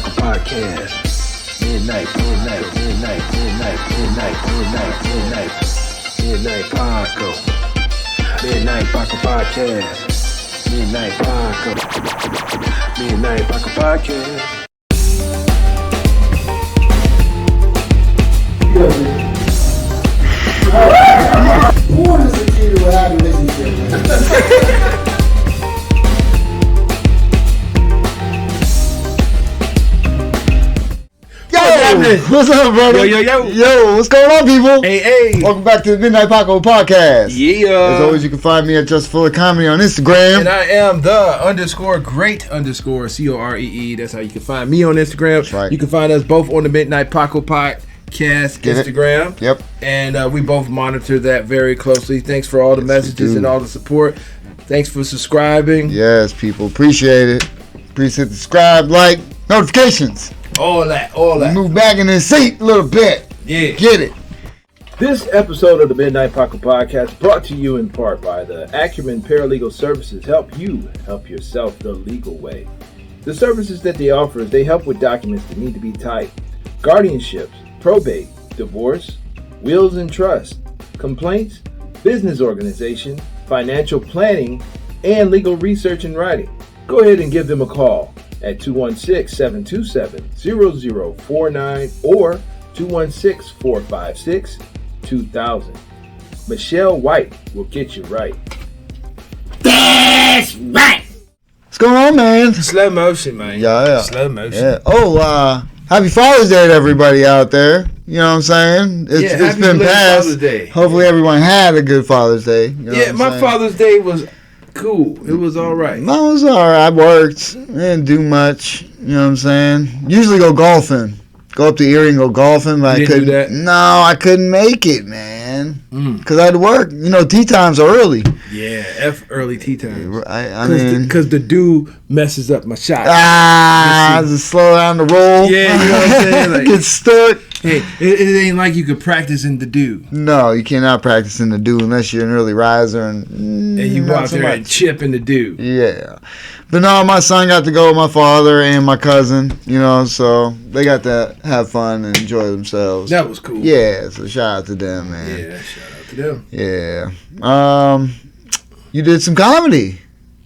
Paco Podcast. Midnight Paco. Midnight Paco Podcast. Midnight Paco Podcast. What is the key to a happy relationship? What's up, brother? Yo, what's going on, people? Hey. Welcome back to the Midnight Paco Podcast. Yeah. As always, you can find me at Just Full of Comedy on Instagram. And I am the _great_ COREE. That's how you can find me on Instagram. That's right. You can find us both on the Midnight Paco Podcast Instagram. Yep. And we both monitor that very closely. Thanks for all the messages and all the support. Thanks for subscribing. Yes, people. Appreciate it. Appreciate the subscribe, like, notifications. All that. Move back in the seat a little bit. Yeah. Get it. This episode of the Midnight Paco Podcast brought to you in part by the Acumen Paralegal Services. Help you help yourself the legal way. The services that they offer is they help with documents that need to be typed, guardianships, probate, divorce, wills and trust, complaints, business organization, financial planning, and legal research and writing. Go ahead and give them a call at 216-727-0049 or 216-456-2000. Michelle White will get you right. That's right. What's going on, man? Slow motion, man. Yeah. Slow motion. Yeah. Oh, happy Father's Day to everybody out there. You know what I'm saying? It's been past. Father's Day. Hopefully everyone had a good Father's Day. You know what I'm my saying? Father's Day was cool. It was all right. Mine was all right. I worked. I didn't do much. You know what I'm saying? Usually go golfing. Go up to Erie and go golfing, but You I didn't do couldn't. that? No, I couldn't make it, man. Because I had to work. You know, tea times are early. Yeah, F early tea time. I mean, Because the dew messes up my shot. just slow down the roll. Yeah, you know what I'm saying? Like, Get stuck. Hey, it ain't like you could practice in the dew. No, you cannot practice in the dew unless you're an early riser And you go not out so there much. and chip in the dew. Yeah. But no, my son got to go with my father and my cousin, you know, so they got to have fun and enjoy themselves. That was cool. Yeah, so shout out to them, man. Yeah, shout out to them. Yeah. You did some comedy.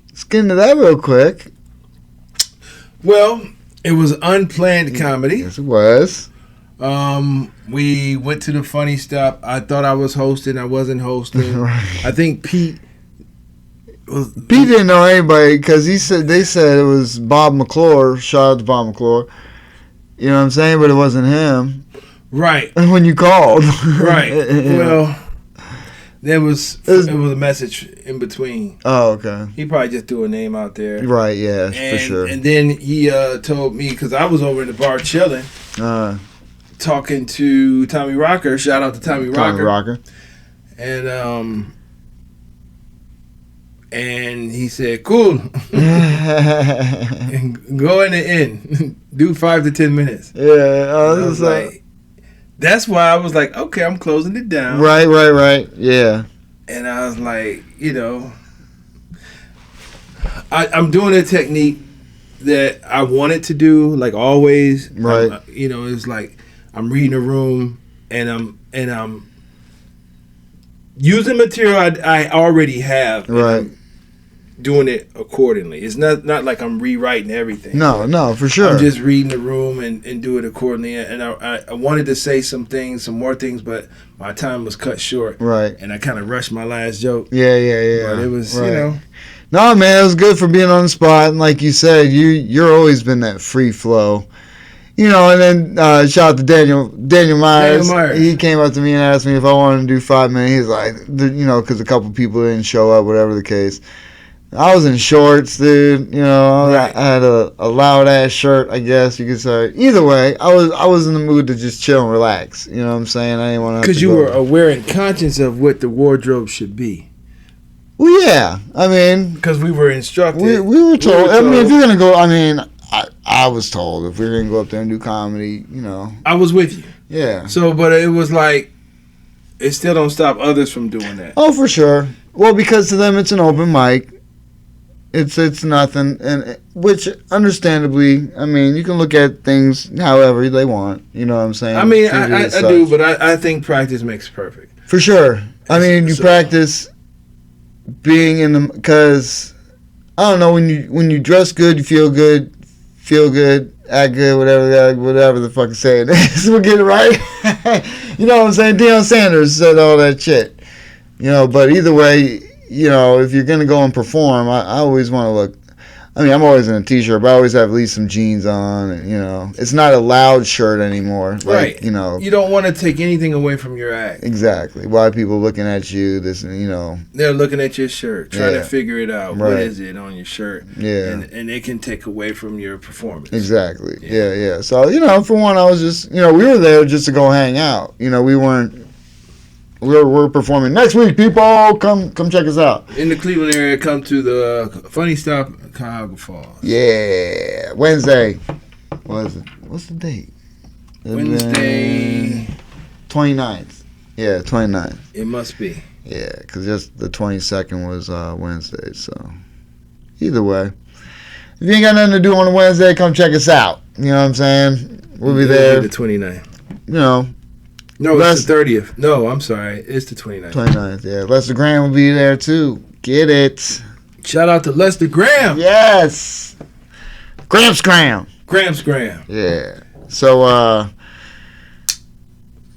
Let's get into that real quick. Well, it was unplanned comedy. Yes, it was. We went to the funny stop. I thought I was hosting. I wasn't hosting. Right. I think Pete Pete didn't know anybody because they said it was Bob McClure. Shout out to Bob McClure. You know what I'm saying? But it wasn't him. Right. When you called. Right. Yeah. Well, it was a message in between. Oh, okay. He probably just threw a name out there. Right, yeah, for sure. And then he told me, because I was over in the bar chilling, talking to Tommy Rocker. Shout out to Tommy Rocker. And he said, cool. And go in the inn. Do 5 to 10 minutes. Yeah. I was like, that's why I was like, okay, I'm closing it down. Right. Yeah. And I was like, you know, I'm doing a technique that I wanted to do, like always. Right. You know, it's like I'm reading a room and I'm using material I already have. Right. I'm doing it accordingly. It's not like I'm rewriting everything. No, for sure. I'm just reading the room and do it accordingly. And I wanted to say some more things, but my time was cut short. Right. And I kind of rushed my last joke. Yeah. But it was, right. you know. No, man, it was good for being on the spot. And like you said, you're always been that free flow. You know, and then shout out to Daniel Myers. He came up to me and asked me if I wanted to do 5 minutes. He's like, you know, because a couple people didn't show up, whatever the case. I was in shorts, dude. You know, Right. I had a loud ass shirt, I guess you could say. Either way, I was in the mood to just chill and relax. You know what I'm saying? I didn't want to. Because you were aware and conscious of what the wardrobe should be. Well, yeah. I mean, Because we were instructed. we were told. I mean, if you're gonna go, I mean, I was told if we were gonna go up there and do comedy, you know. I was with you. Yeah. So, but it was like, it still don't stop others from doing that. Oh, for sure. Well, because to them it's an open mic. It's nothing, and which understandably, I mean, you can look at things however they want. You know what I'm saying? I mean, I do, but I think practice makes perfect. For sure. I mean, you practice being in the, because I don't know, when you dress good, you feel good, act good, whatever the fuck saying is. We'll get it right. You know what I'm saying? Deion Sanders said all that shit. You know, but either way, you know, if you're gonna go and perform, I always want to look. I mean, I'm always in a t-shirt, but I always have at least some jeans on. And, you know, it's not a loud shirt anymore. Like, right. You know, you don't want to take anything away from your act. Exactly. Why are people looking at you? This, you know, they're looking at your shirt, trying to figure it out. Right. What is it on your shirt? Yeah. And it can take away from your performance. Exactly. Yeah. So, you know, for one, I was just, you know, we were there just to go hang out. You know, we weren't. We're performing next week, people. Come check us out. In the Cleveland area, come to the Funny Stop Cuyahoga Falls. Yeah. Wednesday. What is it? What's the date? Wednesday. 29th. Yeah, 29th. It must be. Yeah, because just the 22nd was Wednesday, so either way. If you ain't got nothing to do on a Wednesday, come check us out. You know what I'm saying? We'll be there. The 29th. You know. No, it's the 30th. No, I'm sorry. It's the 29th. 29th, yeah. Lester Graham will be there, too. Get it. Shout out to Lester Graham. Yes. Gramps Graham. Yeah. So,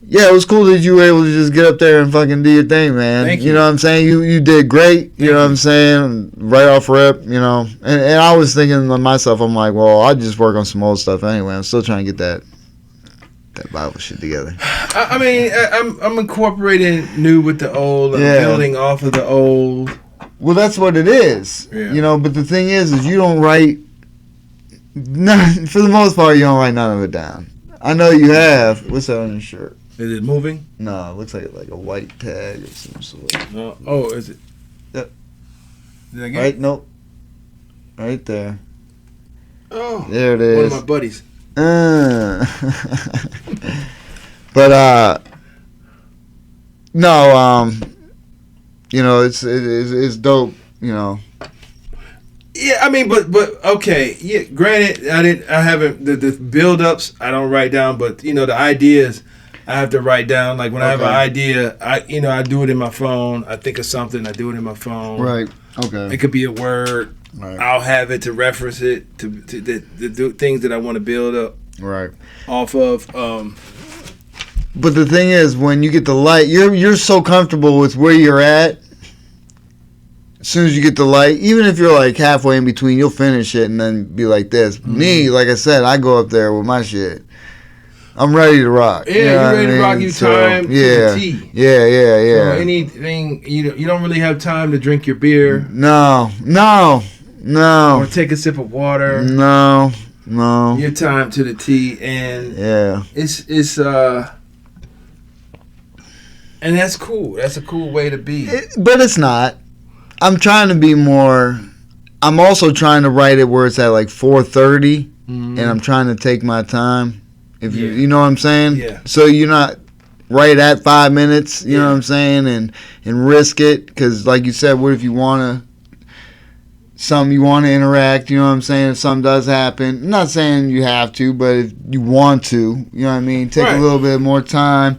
yeah, it was cool that you were able to just get up there and fucking do your thing, man. Thank you. You know what I'm saying? You did great. You know what I'm saying? Right off rip, you know. And I was thinking to myself, I'm like, well, I'll just work on some old stuff anyway. I'm still trying to get that Bible shit together. I mean, I'm incorporating new with the old. I'm building off of the old. Well, that's what it is. Yeah. You know, but the thing is you don't write. None, for the most part, you don't write none of it down. I know you have. What's that on your shirt? Is it moving? No, it looks like a white tag of some sort. No. Oh, is it? Yep. Did I get right? Nope. Right there. Oh. There it is. One of my buddies. But no, you know, it's dope, you know. Yeah, I mean, but okay. Yeah, granted, I haven't the build-ups. I don't write down, but you know, the ideas I have to write down. Like when I have an idea, I do it in my phone. I think of something, I do it in my phone. Right. Okay. It could be a word. Right. I'll have it to reference it to do things that I want to build up. Right. Off of. But the thing is, when you get the light, you're so comfortable with where you're at. As soon as you get the light, even if you're like halfway in between, you'll finish it and then be like this. Mm-hmm. Me, like I said, I go up there with my shit. I'm ready to rock. Yeah, you're ready to rock. You time to the tea. Yeah. So anything, you don't really have time to drink your beer. No. Or take a sip of water. No. Your time to the tea, and it's and that's cool. That's a cool way to be. But it's not. I'm trying to be more. I'm also trying to write it where it's at like 4:30, and I'm trying to take my time. If you know what I'm saying. Yeah. So you're not right at 5 minutes. You know what I'm saying, and risk it, because like you said, what if you want to interact, you know what I'm saying? If something does happen, I'm not saying you have to, but if you want to, you know what I mean? Take a little bit more time.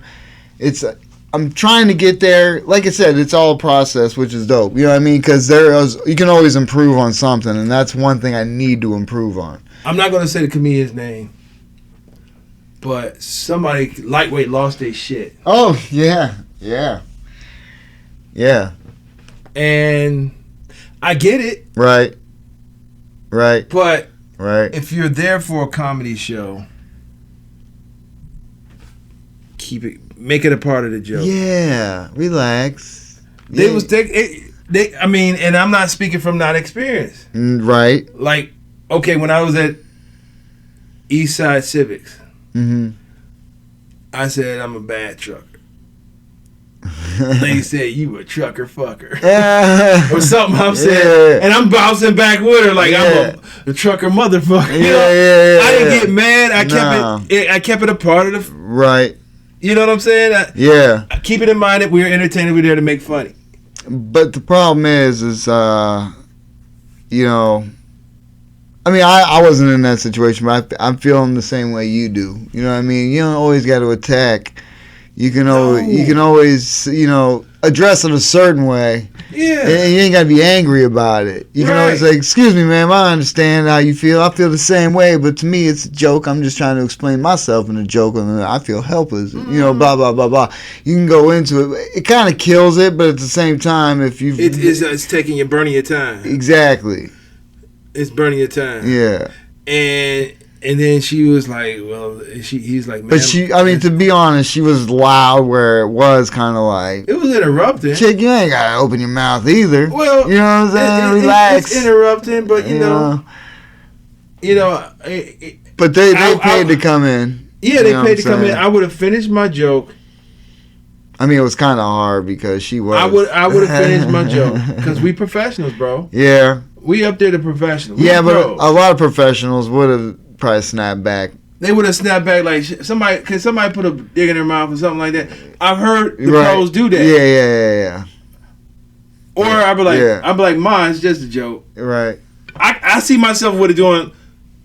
I'm trying to get there. Like I said, it's all a process, which is dope. You know what I mean? Because you can always improve on something, and that's one thing I need to improve on. I'm not going to say the comedian's name, but somebody lightweight lost their shit. Oh, yeah. And I get it. Right. But if you're there for a comedy show, make it a part of the joke. Yeah, relax. I mean, and I'm not speaking from not experience. Right. Like, okay, when I was at Eastside Civics, I said I'm a bad trucker. Lady said, you a trucker fucker. Or something I'm saying. And I'm bouncing back with her like I'm a trucker motherfucker. I didn't get mad. I kept it a part of the... Right. You know what I'm saying? I keep it in mind that we're entertaining. We're there to make funny. But the problem is you know, I mean, I wasn't in that situation, but I'm feeling the same way you do. You know what I mean? You don't always got to attack. You can always, you know, address it a certain way. Yeah. And you ain't got to be angry about it. You can always say, excuse me, ma'am, I understand how you feel. I feel the same way, but to me, it's a joke. I'm just trying to explain myself in a joke, and I feel helpless. You know, blah, blah, blah, blah. You can go into it. It kind of kills it, but at the same time, if you... It's taking you, burning your time. Exactly. It's burning your time. Yeah. And then she was like, well, he's like, man. But I mean, to be honest, she was loud where it was kind of like... It was interrupting. Chick, you ain't got to open your mouth either. Well... You know what I'm saying? Relax. It's interrupting, but, you know... But they paid to come in. Yeah, they paid to come in. I would have finished my joke. I mean, it was kind of hard because she was... I would have finished my joke. Because we professionals, bro. Yeah. We up there to professionals. Yeah, but a lot of professionals would have probably snapped back. They would have snapped back like somebody put a dig in their mouth or something like that. I've heard the pros do that. Yeah. Or I'd be like, Ma, it's just a joke. Right. I see myself with it doing,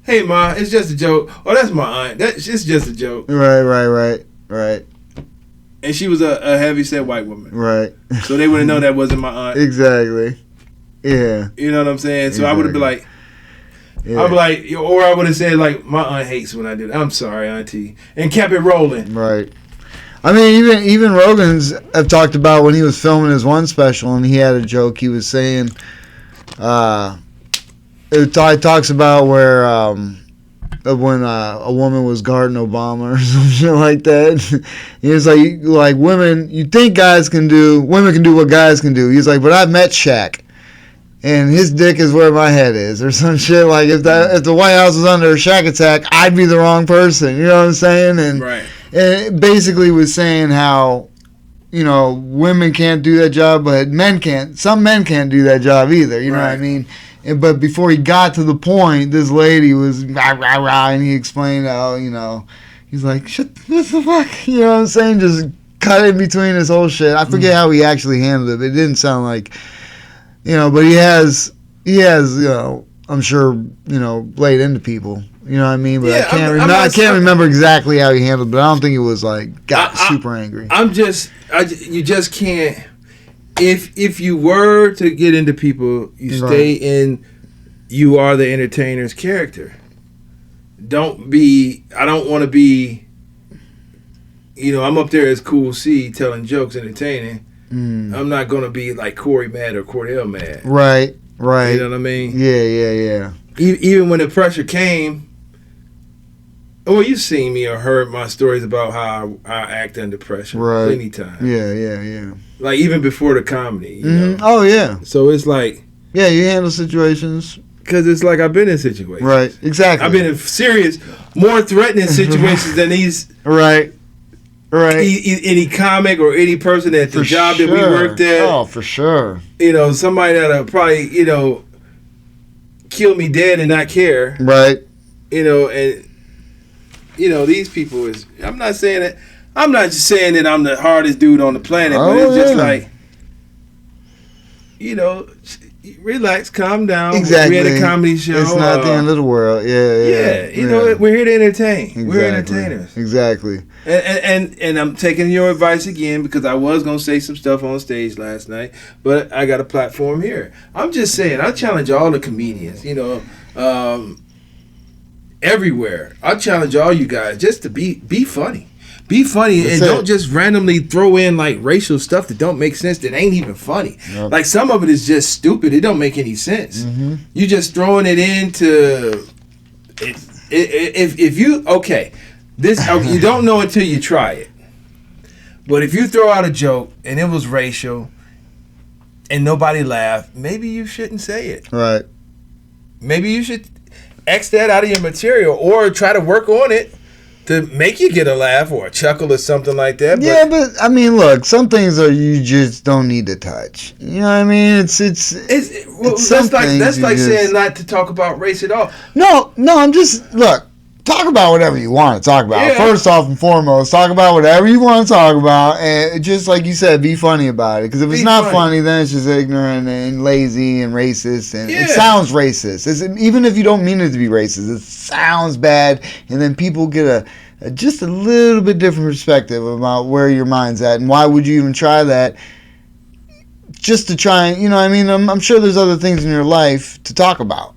hey Ma, it's just a joke. Oh, that's my aunt. It's just a joke. Right. And she was a heavy set white woman. Right. So they wouldn't know that wasn't my aunt. Exactly. Yeah. You know what I'm saying? So I would have been like, yeah. I'd be like, or I would have said like, my aunt hates when I do that. I'm sorry, auntie, and kept it rolling. Right. I mean, even Rogan's have talked about when he was filming his one special, and he had a joke. He was saying, it talks about where when a woman was guarding Obama or some shit like that. He was like women, you think women can do what guys can do. He's like, but I've met Shaq. And his dick is where my head is, or some shit. Like if the White House was under a Shaq attack, I'd be the wrong person. You know what I'm saying? And it basically was saying how, you know, women can't do that job, but men can't. Some men can't do that job either. You know what I mean? But before he got to the point, this lady was rah rah rah, and he explained how, you know, he's like, what the fuck? You know what I'm saying? Just cut in between this whole shit. I forget how he actually handled it. But it didn't sound like. You know, but he has, you know, I'm sure, you know, laid into people. You know what I mean? But I can't remember exactly how he handled it, but I don't think it was like got super angry. You just can't. If you were to get into people, you stay in. You are the entertainer's character. I don't want to be. You know, I'm up there as Cool C telling jokes, entertaining. I'm not going to be like Corey mad or Cordell mad. Right. You know what I mean? Yeah. Even when the pressure came, well, you've seen me or heard my stories about how I act under pressure plenty times. Yeah. Like even before the comedy. You know? Oh, yeah. So it's like... Yeah, you handle situations. Because it's like I've been in situations. Right, exactly. I've been in serious, more threatening situations than these... Right. Any comic or any person at the job that we worked at. Oh, for sure. You know, somebody that'll probably, you know, kill me dead and not care. Right. You know, and, you know, these people is, I'm not just saying that I'm the hardest dude on the planet, but it's just like, you know, relax, calm down. Exactly. We're at a comedy show. It's not the end of the world. Yeah. You know, we're here to entertain. Exactly. We're entertainers. Exactly. And I'm taking your advice again because I was going to say some stuff on stage last night, but I got a platform here. I'm just saying, I challenge all the comedians, you know, everywhere. I challenge all you guys just to be funny. Be funny. That's and don't just randomly throw in like racial stuff that don't make sense, that ain't even funny. Yep. Like some of it is just stupid. It don't make any sense. Mm-hmm. You just throwing it into if you this you don't know until you try it. But if you throw out a joke and it was racial and nobody laughed, maybe you shouldn't say it. Right. Maybe you should X that out of your material or try to work on it to make you get a laugh or a chuckle or something like that. Yeah, but I mean, look, some things you just don't need to touch. You know what I mean? It's that's like saying not to talk about race at all. No, I'm just look. talk about whatever you want to talk about. Yeah. First off and foremost, talk about whatever you want to talk about, and just like you said, be funny about it. Because if it's not funny, then it's just ignorant and lazy and racist, and it sounds racist. Even if you don't mean it to be racist, it sounds bad, and then people get just a little bit different perspective about where your mind's at, and why would you even try that? Just to try and, you know what I mean? I'm sure there's other things in your life to talk about.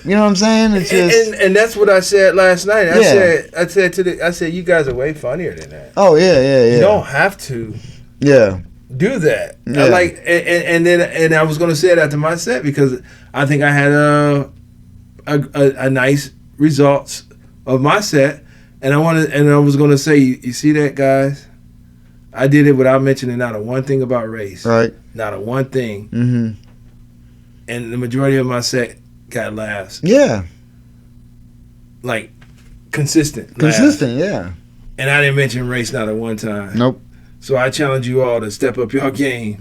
You know what I'm saying? It's just, and that's what I said last night. I said you guys are way funnier than that. Oh yeah. You don't have to do that. Yeah. And I was gonna say it after my set because I think I had a nice results of my set, and I was gonna say, you see that, guys? I did it without mentioning not a one thing about race. Right. Not a one thing. Mm-hmm. And the majority of my set got laughs. Yeah. Like, consistent. Consistent, yeah. And I didn't mention race not at one time. Nope. So I challenge you all to step up your game.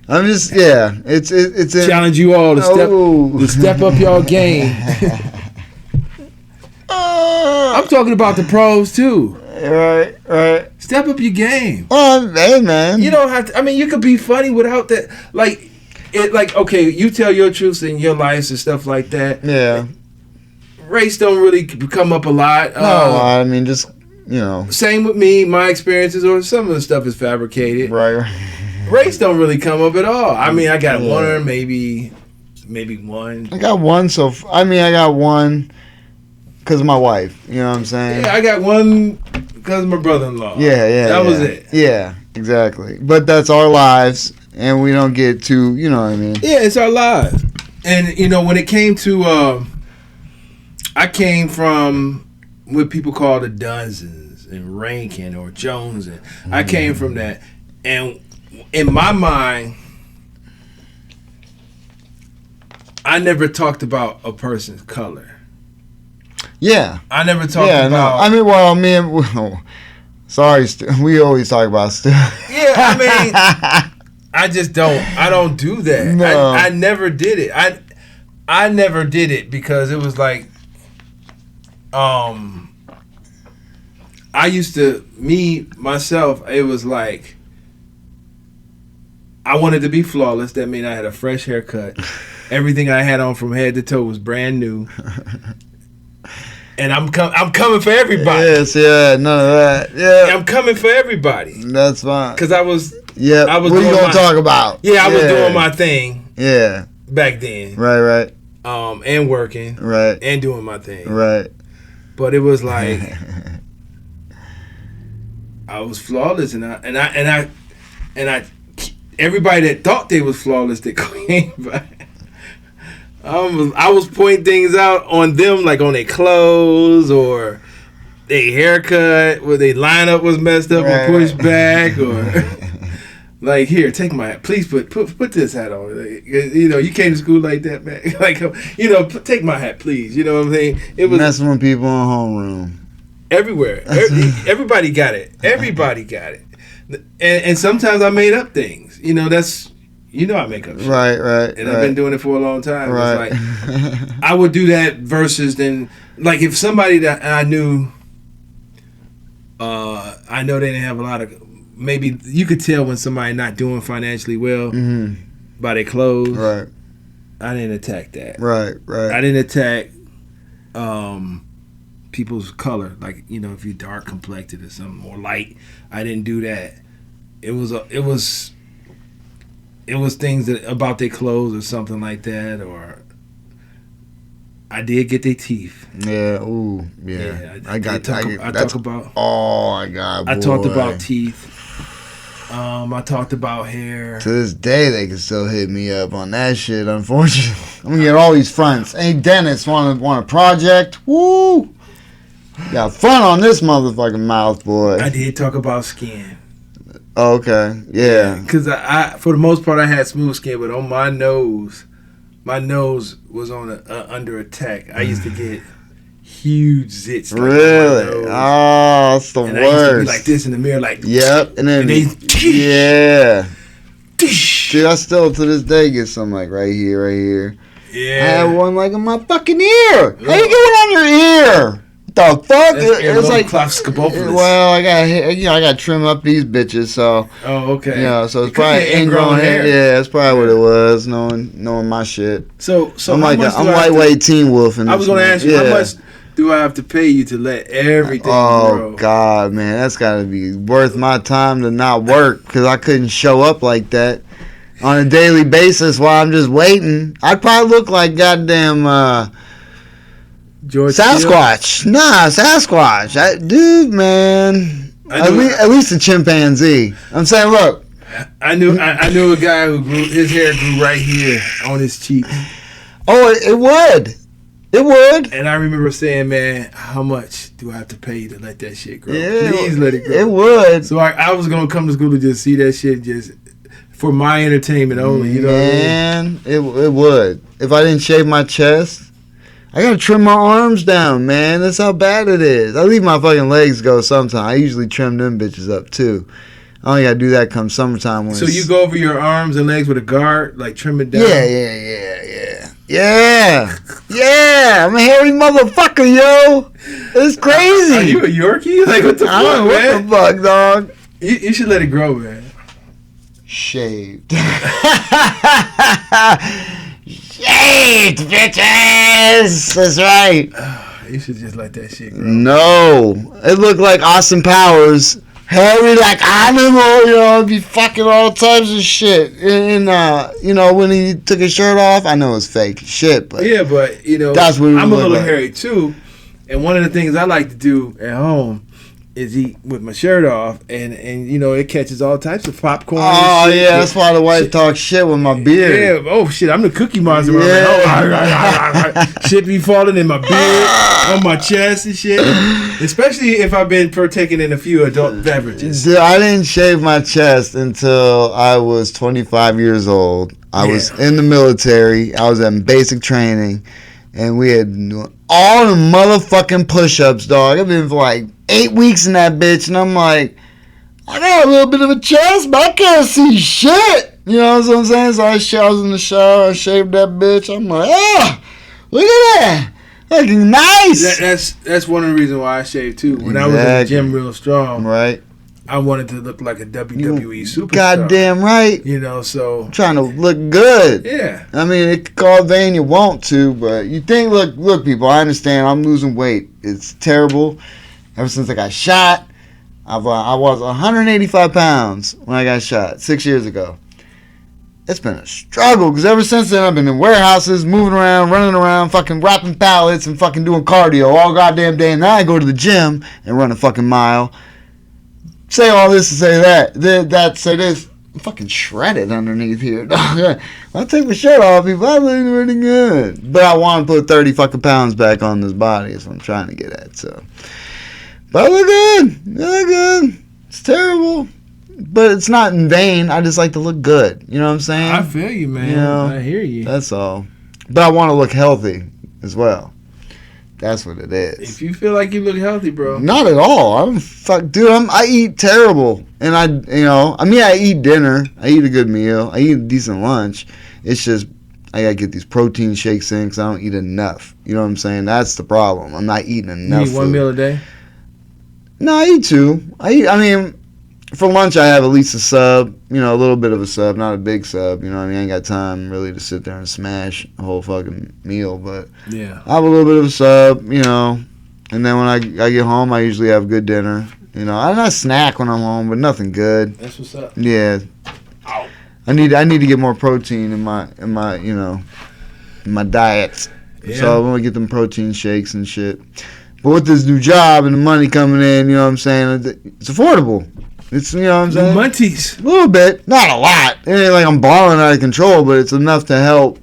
I'm just, yeah. It's challenge you all to step up your game. I'm talking about the pros too. Right. Step up your game. Oh, hey, man. You don't have to. I mean, you could be funny without that. Okay, you tell your truths in your lives and stuff like that. Yeah. Race don't really come up a lot. No, I mean, just, you know. Same with me, my experiences, or some of the stuff is fabricated. Right. Race don't really come up at all. I mean, I got one or maybe one. I got one, I got one because of my wife. You know what I'm saying? Yeah, I got one because of my brother-in-law. Yeah. That was it. Yeah, exactly. But that's our lives, and we don't get to, you know what I mean? Yeah, it's our lives. And, you know, when it came to, I came from what people call the Dunsons and Rankin or Jones. And I came from that. And in my mind, I never talked about a person's color. Yeah. I never talked about... No. I mean, well, sorry, we always talk about stuff. Yeah, I mean... I just don't. I don't do that. No. I never did it. I never did it because it was like, I used to, myself, it was like, I wanted to be flawless. That meant I had a fresh haircut. Everything I had on from head to toe was brand new. And I'm coming for everybody. Yes, yeah, none of that. Yeah, I'm coming for everybody. That's fine. Because I was. Yeah, what are you gonna talk about? Yeah, I was doing my thing. Yeah. Back then. Right. And working. Right. And doing my thing. Right. But it was like I was flawless, and I everybody that thought they was flawless that came by. I was pointing things out on them, like on their clothes or their haircut, where their lineup was messed up or pushed back, or like, here, take my hat. Please put this hat on. Like, you know, you came to school like that, man. Like, you know, take my hat, please. You know what I'm saying? It was messing with people in homeroom. Everywhere. Everybody got it. Everybody got it. And sometimes I made up things. You know, I make up shit. Right. And I've been doing it for a long time. Right. It's like, I would do that versus then, like, if somebody that I knew, I know they didn't have a lot of, maybe you could tell when somebody not doing financially well by their clothes. Right. I didn't attack that. Right. I didn't attack people's color. Like, you know, if you're dark complected or something more light, I didn't do that. It was things that about their clothes or something like that, or I did get their teeth. Yeah. Ooh. Yeah. I talked about teeth. I talked about hair. To this day, they can still hit me up on that shit. Unfortunately, I'm gonna get all these fronts. Hey, Dennis, want a project? Woo! Got fun on this motherfucking mouth, boy. I did talk about skin. Oh, okay. Yeah. Because I for the most part, I had smooth skin, but on my nose was on under attack. I used to get huge zits. Like, really? Oh, that's the worst. I used to be like this in the mirror, like. Yep, and then yeah. Dude, I still to this day get some like right here. Yeah. I had one like in my fucking ear. How you get one on your ear? What the fuck? It's like well, I got to trim up these bitches. So. Oh, okay. Yeah, so it's probably ingrown hair. Yeah, that's probably what it was. Knowing my shit. So I'm lightweight Teen Wolf. I was gonna ask you how much do I have to pay you to let everything grow? Oh God, man, that's got to be worth my time to not work because I couldn't show up like that on a daily basis while I'm just waiting. I'd probably look like goddamn George Sasquatch. Steele? Nah, Sasquatch. Dude, man. At least a chimpanzee. I'm saying, look. I knew a guy who his hair grew right here on his cheek. Oh, it would. It would. And I remember saying, man, how much do I have to pay you to let that shit grow? Yeah, please let it grow. It would. So I was going to come to school to just see that shit just for my entertainment only. You know what I mean? It would. If I didn't shave my chest, I got to trim my arms down, man. That's how bad it is. I leave my fucking legs go sometimes. I usually trim them bitches up, too. I only got to do that come summertime. So you go over your arms and legs with a guard, like trim it down? Yeah, I'm a hairy motherfucker, yo. It's crazy. Are you a Yorkie? Like, what the fuck, man? What the fuck, dog? You should let it grow, man. Shaved. Shaved, bitches. That's right. You should just let that shit grow. No. It looked like Austin Powers. Hairy like animal, you know, be fucking all types of shit. And you know, when he took his shirt off, I know it was fake shit, but yeah, but you know, that's what I'm a little hairy too. And one of the things I like to do at home is eat with my shirt off, and you know, it catches all types of popcorn. Oh yeah, that's why the wife talks shit with my beard. Yeah, oh shit, I'm the Cookie Monster. Yeah. Shit be falling in my beard, on my chest and shit. Especially if I've been partaking in a few adult beverages. Dude, I didn't shave my chest until I was 25 years old. I was in the military. I was in basic training, and we had all the motherfucking push-ups, dog. I've been for like 8 weeks in that bitch, and I'm like, I got a little bit of a chest, but I can't see shit. You know what I'm saying? So I was in the shower, I shaved that bitch. I'm like, oh, look at that. Looking nice. That's one of the reasons why I shaved too. When I was in the gym real strong, right? I wanted to look like a WWE superstar. Goddamn right. You know, so I'm trying to look good. Yeah. I mean, it could call vain you want to, but you think, look, people, I understand. I'm losing weight. It's terrible. Ever since I got shot, I was 185 pounds when I got shot 6 years ago. It's been a struggle because ever since then I've been in warehouses, moving around, running around, fucking wrapping pallets and fucking doing cardio all goddamn day. And now I go to the gym and run a fucking mile. Say all this to say that, say this. I'm fucking shredded underneath here. I take my shirt off, people. I look really good. But I want to put 30 fucking pounds back on this body. That's what I'm trying to get at. So, but I look good. I look good. It's terrible. But it's not in vain. I just like to look good. You know what I'm saying? I feel you, man. You know, I hear you. That's all. But I want to look healthy as well. That's what it is. If you feel like you look healthy, bro. Not at all. I eat terrible. And I eat dinner. I eat a good meal. I eat a decent lunch. It's just, I got to get these protein shakes in because I don't eat enough. You know what I'm saying? That's the problem. I'm not eating enough. You eat one meal a day? No, I eat two. For lunch, I have at least a sub, a little bit of a sub, not a big sub. You know what I mean? I ain't got time really to sit there and smash a whole fucking meal, but yeah, I have a little bit of a sub, and then when I get home, I usually have good dinner. I snack when I'm home, but nothing good. That's what's up. Yeah. Ow. I need to get more protein in my diet. Yeah. So I want to get them protein shakes and shit. But with this new job and the money coming in, you know what I'm saying? It's affordable. It's, you know what I'm saying? Munties. A little bit. Not a lot. It ain't like I'm balling out of control, but it's enough to help.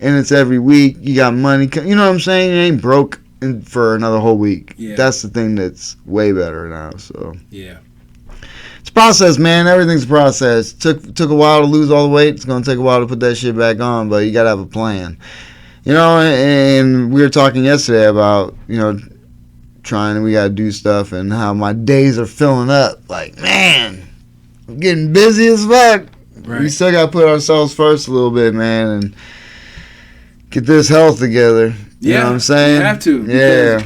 And it's every week. You got money. You know what I'm saying? You ain't broke for another whole week. Yeah. That's the thing that's way better now. So yeah. It's a process, man. Everything's a process. Took a while to lose all the weight. It's going to take a while to put that shit back on, but you got to have a plan. And we were talking yesterday about, we gotta do stuff and how my days are filling up. Like, man, I'm getting busy as fuck. Right. We still gotta put ourselves first a little bit, man, and get this health together. You know what I'm saying? You have to. Yeah.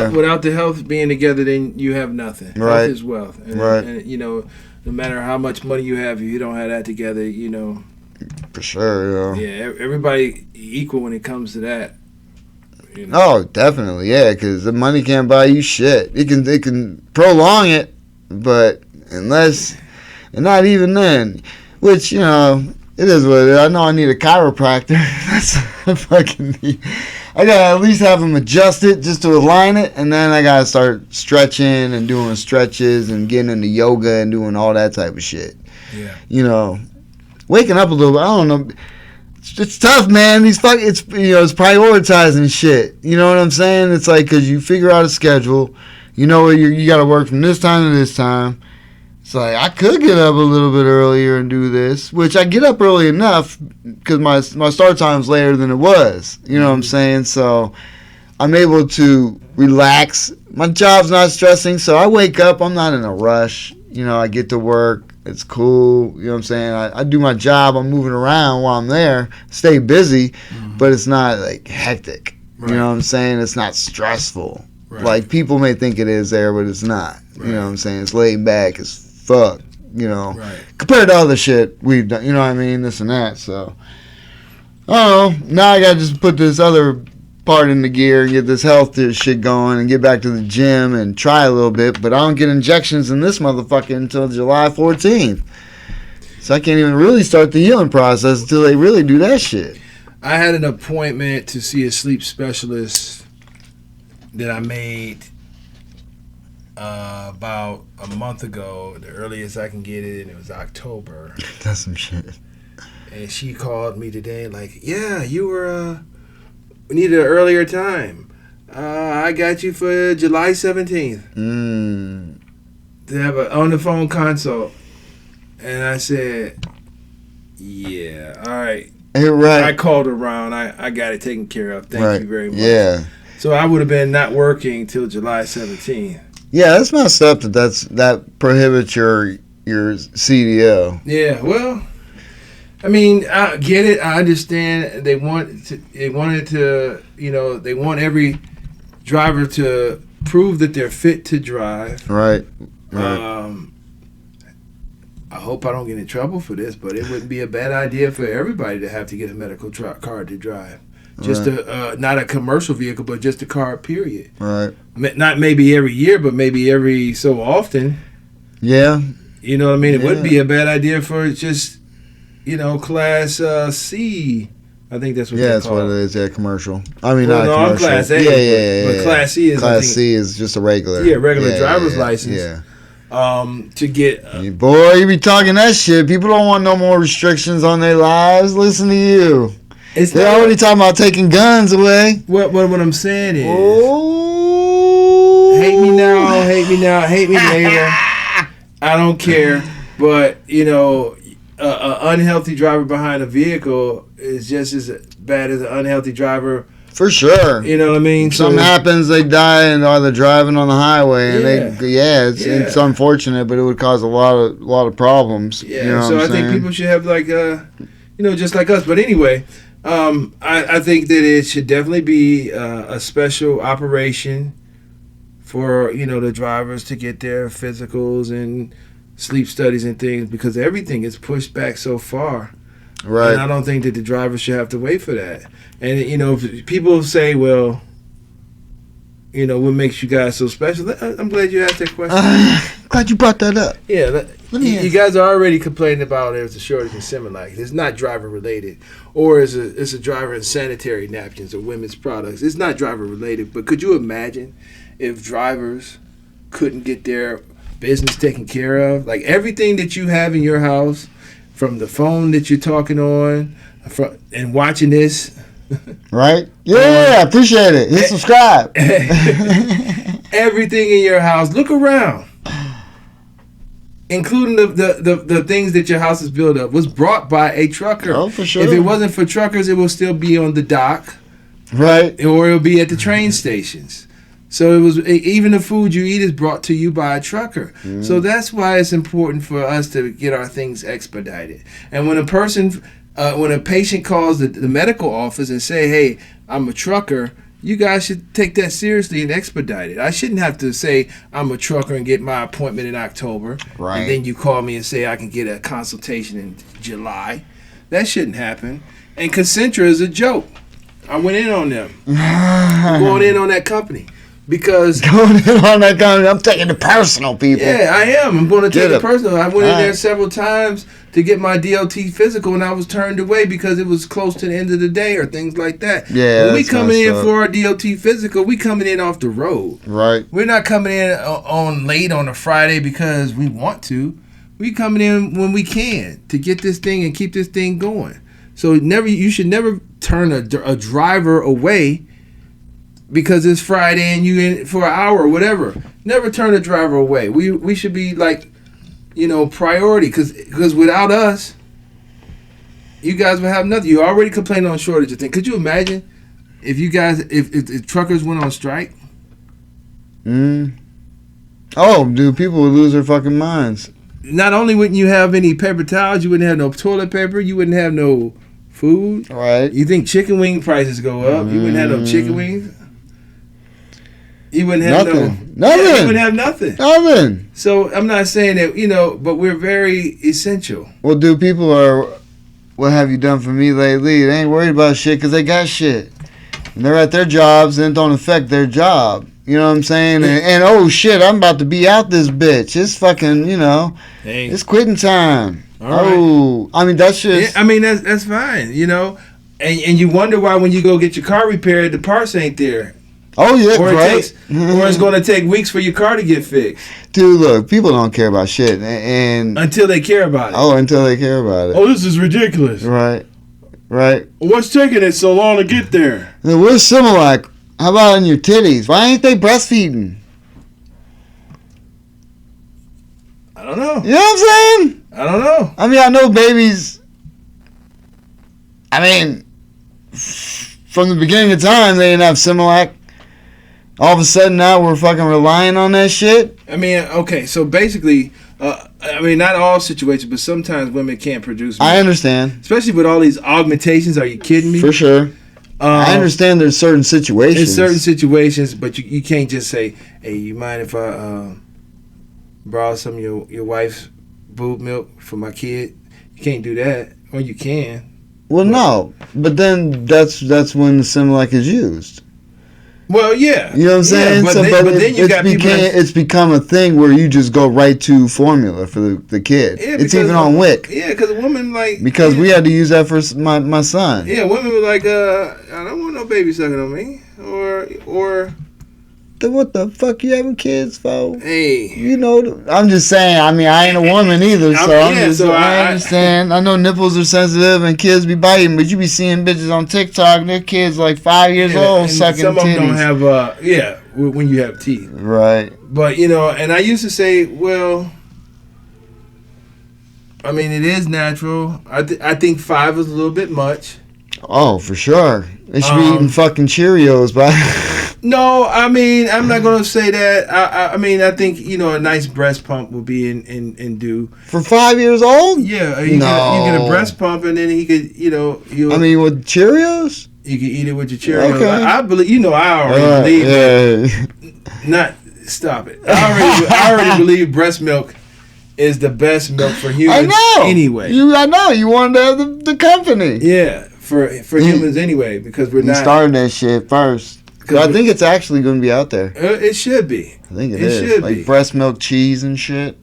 Without the health being together, then you have nothing. Right. Health is wealth. And, Right. And, you know, no matter how much money you have, if you don't have that together, you know. For sure, Yeah, everybody equal when it comes to that. You know? Oh, definitely, yeah, because the money can't buy you shit. It can prolong it, but unless, and not even then, which, you know, it is what it is. I know I need a chiropractor. That's I fucking need. I gotta at least have them adjust it just to align it, and then I gotta start stretching and doing stretches and getting into yoga and doing all that type of shit. Yeah. You know, waking up a little bit. I don't know. It's tough, man. It's prioritizing shit. You know what I'm saying? It's like, because you figure out a schedule. You know you got to work from this time to this time. It's like, I could get up a little bit earlier and do this, which I get up early enough because my start time's later than it was. You know what I'm saying? So I'm able to relax. My job's not stressing, so I wake up. I'm not in a rush. You know, I get to work. It's cool. You know what I'm saying? I do my job. I'm moving around while I'm there. Stay busy, but it's not like hectic. Right. You know what I'm saying? It's not stressful. Right. Like people may think it is there, but it's not. Right. You know what I'm saying? It's laid back as fuck. You know, compared to other shit we've done. You know what I mean? This and that. So, I don't know. Now I gotta just put this other part in the gear and get this health shit going and get back to the gym and try a little bit, but I don't get injections in this motherfucker until July 14th. So I can't even really start the healing process until they really do that shit. I had an appointment to see a sleep specialist that I made about a month ago. The earliest I can get it, and it was October. That's some shit. And she called me today like, yeah, you were... we needed an earlier time. I got you for July 17th to have an on-the-phone consult. And I said, yeah, all right. Right. I called around. I got it taken care of. Thank you very much. Yeah. So I would have been not working till July 17th. Yeah, that's messed up that prohibits your CDO. Yeah, well... I mean, I get it. I understand. They want every driver to prove that they're fit to drive. Right. I hope I don't get in trouble for this, but it wouldn't be a bad idea for everybody to have to get a medical card to drive. Just not a commercial vehicle, but just a car, period. Right. Not maybe every year, but maybe every so often. Yeah. You know what I mean? It wouldn't be a bad idea for just... class C. I think that's what they call it. Yeah, that's what it is. Yeah, commercial. I mean, not commercial. I'm class A. Yeah. But class C is... Class C is just a regular. Yeah, regular driver's license. Yeah. To get... boy, you be talking that shit. People don't want no more restrictions on their lives. Listen to you. They're already talking about taking guns away. What I'm saying is... Oh. Hate me now, hate me later. I don't care. But, an unhealthy driver behind a vehicle is just as bad as an unhealthy driver. For sure. You know what I mean? Something happens, they die, and they're driving on the highway, and it's unfortunate, but it would cause a lot of problems. Yeah. You know so I think people should have just like us. But anyway, I think that it should definitely be a special operation for the drivers to get their physicals and sleep studies and things, because everything is pushed back so far. Right. And I don't think that the driver should have to wait for that. And, if people say, well, what makes you guys so special? I'm glad you asked that question. Glad you brought that up. Yeah. You guys are already complaining about there's a shortage in Similac. It's not driver related. Or it's a driver in sanitary napkins or women's products. It's not driver related. But could you imagine if drivers couldn't get their business taken care of? Like everything that you have in your house, from the phone that you're talking on and watching this. Right? Yeah, appreciate it. Hit subscribe. Everything in your house. Look around. Including the things that your house is built up was brought by a trucker. Oh, for sure. If it wasn't for truckers, it will still be on the dock. Right. Or it'll be at the train stations. So even the food you eat is brought to you by a trucker. So that's why it's important for us to get our things expedited. And when a person when a patient calls the medical office and say, "Hey, I'm a trucker," you guys should take that seriously and expedite it. I shouldn't have to say I'm a trucker and get my appointment in October, Right. and then you call me and say I can get a consultation in July. That shouldn't happen. And Concentra is a joke. I went in on them. I'm going in on that company. Because going in on that kind of, I'm taking the personal, people. Yeah, I am. I'm going to take Get it it. personal. I went in All there right. several times to get my DOT physical, and I was turned away because it was close to the end of the day or things like that. Yeah, when we that's coming in messed up. for our DOT physical, we coming in off the road. Right. We're not coming in on late on a Friday because we want to. We coming in when we can to get this thing and keep this thing going. So you should never turn a driver away because it's Friday and you in for an hour or whatever. Never turn a driver away. We should be like, priority because without us, you guys would have nothing. You already complaining on shortage of things. Could you imagine if you guys if truckers went on strike? Oh, dude, people would lose their fucking minds. Not only wouldn't you have any paper towels, you wouldn't have no toilet paper, you wouldn't have no food. Right. You think chicken wing prices go up? You wouldn't have no chicken wings. You wouldn't have Nothing. no. Nothing. Yeah, you wouldn't have nothing. Nothing. So I'm not saying that but we're very essential. Well, dude, people are, what have you done for me lately? They ain't worried about shit because they got shit. And they're at their jobs and it don't affect their job. You know what I'm saying? And oh shit, I'm about to be out this bitch. It's fucking, Hey. it's quitting time. All right. Oh, I mean, that's just. Yeah, I mean that's fine, and you wonder why when you go get your car repaired, the parts ain't there, Oh, yeah, or right. or it's going to take weeks for your car to get fixed Dude, look, people don't care about shit. And until they care about it. until they care about it. Oh, this is ridiculous. Right. Right. What's taking it so long to get there? Now, where's Similac? How about on your titties? Why ain't they breastfeeding? I don't know. You know what I'm saying? I don't know. I mean, I know babies. I mean, from the beginning of time, they didn't have Similac. All of a sudden, now we're fucking relying on that shit. I mean, okay, so basically, not all situations, but sometimes women can't produce milk. I understand. Especially with all these augmentations. Are you kidding me? For sure. I understand there's certain situations. In certain situations, but you can't just say, hey, you mind if I borrow some of your wife's boob milk for my kid? You can't do that. Or you can. Well, no. But then that's when the Similac is used. Well, yeah. You know what I'm saying? Yeah, but then you got people it's become a thing where you just go right to formula for the kid. Yeah, it's even on WIC. Yeah, because a woman Because we had to use that for my son. Yeah, women were like, I don't want no baby sucking on me. Or Then what the fuck you having kids for? hey. I'm just saying. I mean, I ain't a woman either, so I understand. I know nipples are sensitive and kids be biting, but you be seeing bitches on TikTok and their kids like 5 years old and sucking some of them don't titties. have, when you have teeth. Right. But, and I used to say, well, I mean, it is natural. I think 5 is a little bit much. Oh, for sure. They should be eating fucking Cheerios, but No, I mean, I'm not going to say that. I mean, I think, a nice breast pump will be in due. for 5 years old? Yeah, you get a breast pump and then he could, I mean, with Cheerios? you can eat it with your Cheerios. Okay. I believe, I already believe that. Stop it. I already believe breast milk is the best milk for humans. I know. Anyway. I know. You wanted to have the company. Yeah, for humans anyway, because we're You not. started that shit first. But I think it's actually going to be out there. It should be. I think it It is. should like be. breast milk cheese and shit.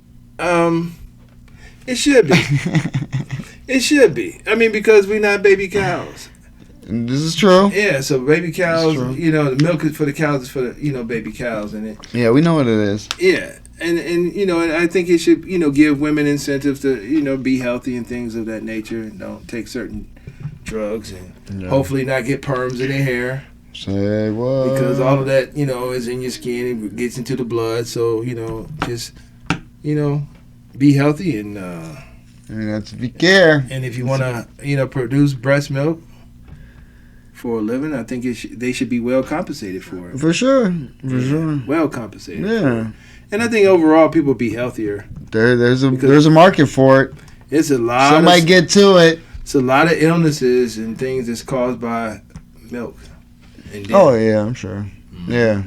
It should be. It should be. I mean, because we're not baby cows. This is true. Yeah, so baby cows, true. the milk is for the cows is for the, baby cows, and it. Yeah, we know what it is. Yeah, and and I think it should, give women incentives to, be healthy and things of that nature, and don't take certain drugs, and hopefully not get perms in their hair. Say what? Because all of that, is in your skin and gets into the blood. So, just, be healthy and. I mean, that's if you care. And if you want to, produce breast milk for a living, I think they should be well compensated for it. For sure. For sure. Well compensated. Yeah. And I think overall people be healthier. There's a market for it. It's a lot. Somebody get to it. it's a lot of illnesses and things that's caused by milk. And dairy. Oh yeah, I'm sure. Yeah.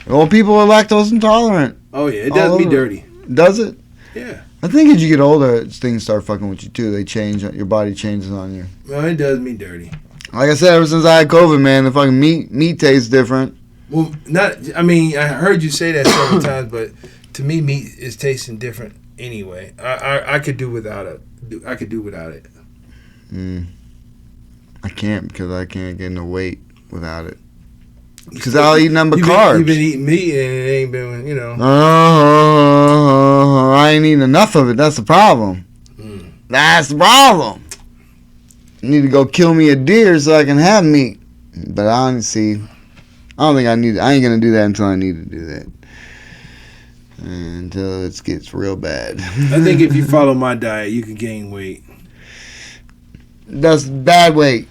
Well, people are lactose intolerant. Oh yeah, it does me dirty. Does it? Yeah. I think as you get older, things start fucking with you too. They change. Your body changes on you. Well, it does me dirty. Like I said, ever since I had COVID, man, the fucking meat tastes different. Well, I heard you say that several times, but to me, meat is tasting different anyway. I could do without it. I could do without it. I can't because I can't get no weight without it. Because I'll eat number carbs. You've been eating meat and it ain't been, I ain't eating enough of it. That's the problem. That's the problem. You need to go kill me a deer so I can have meat. But I don't think I need. I ain't gonna do that until I need to do that. Until it gets real bad. I think if you follow my diet, you can gain weight. That's bad weight.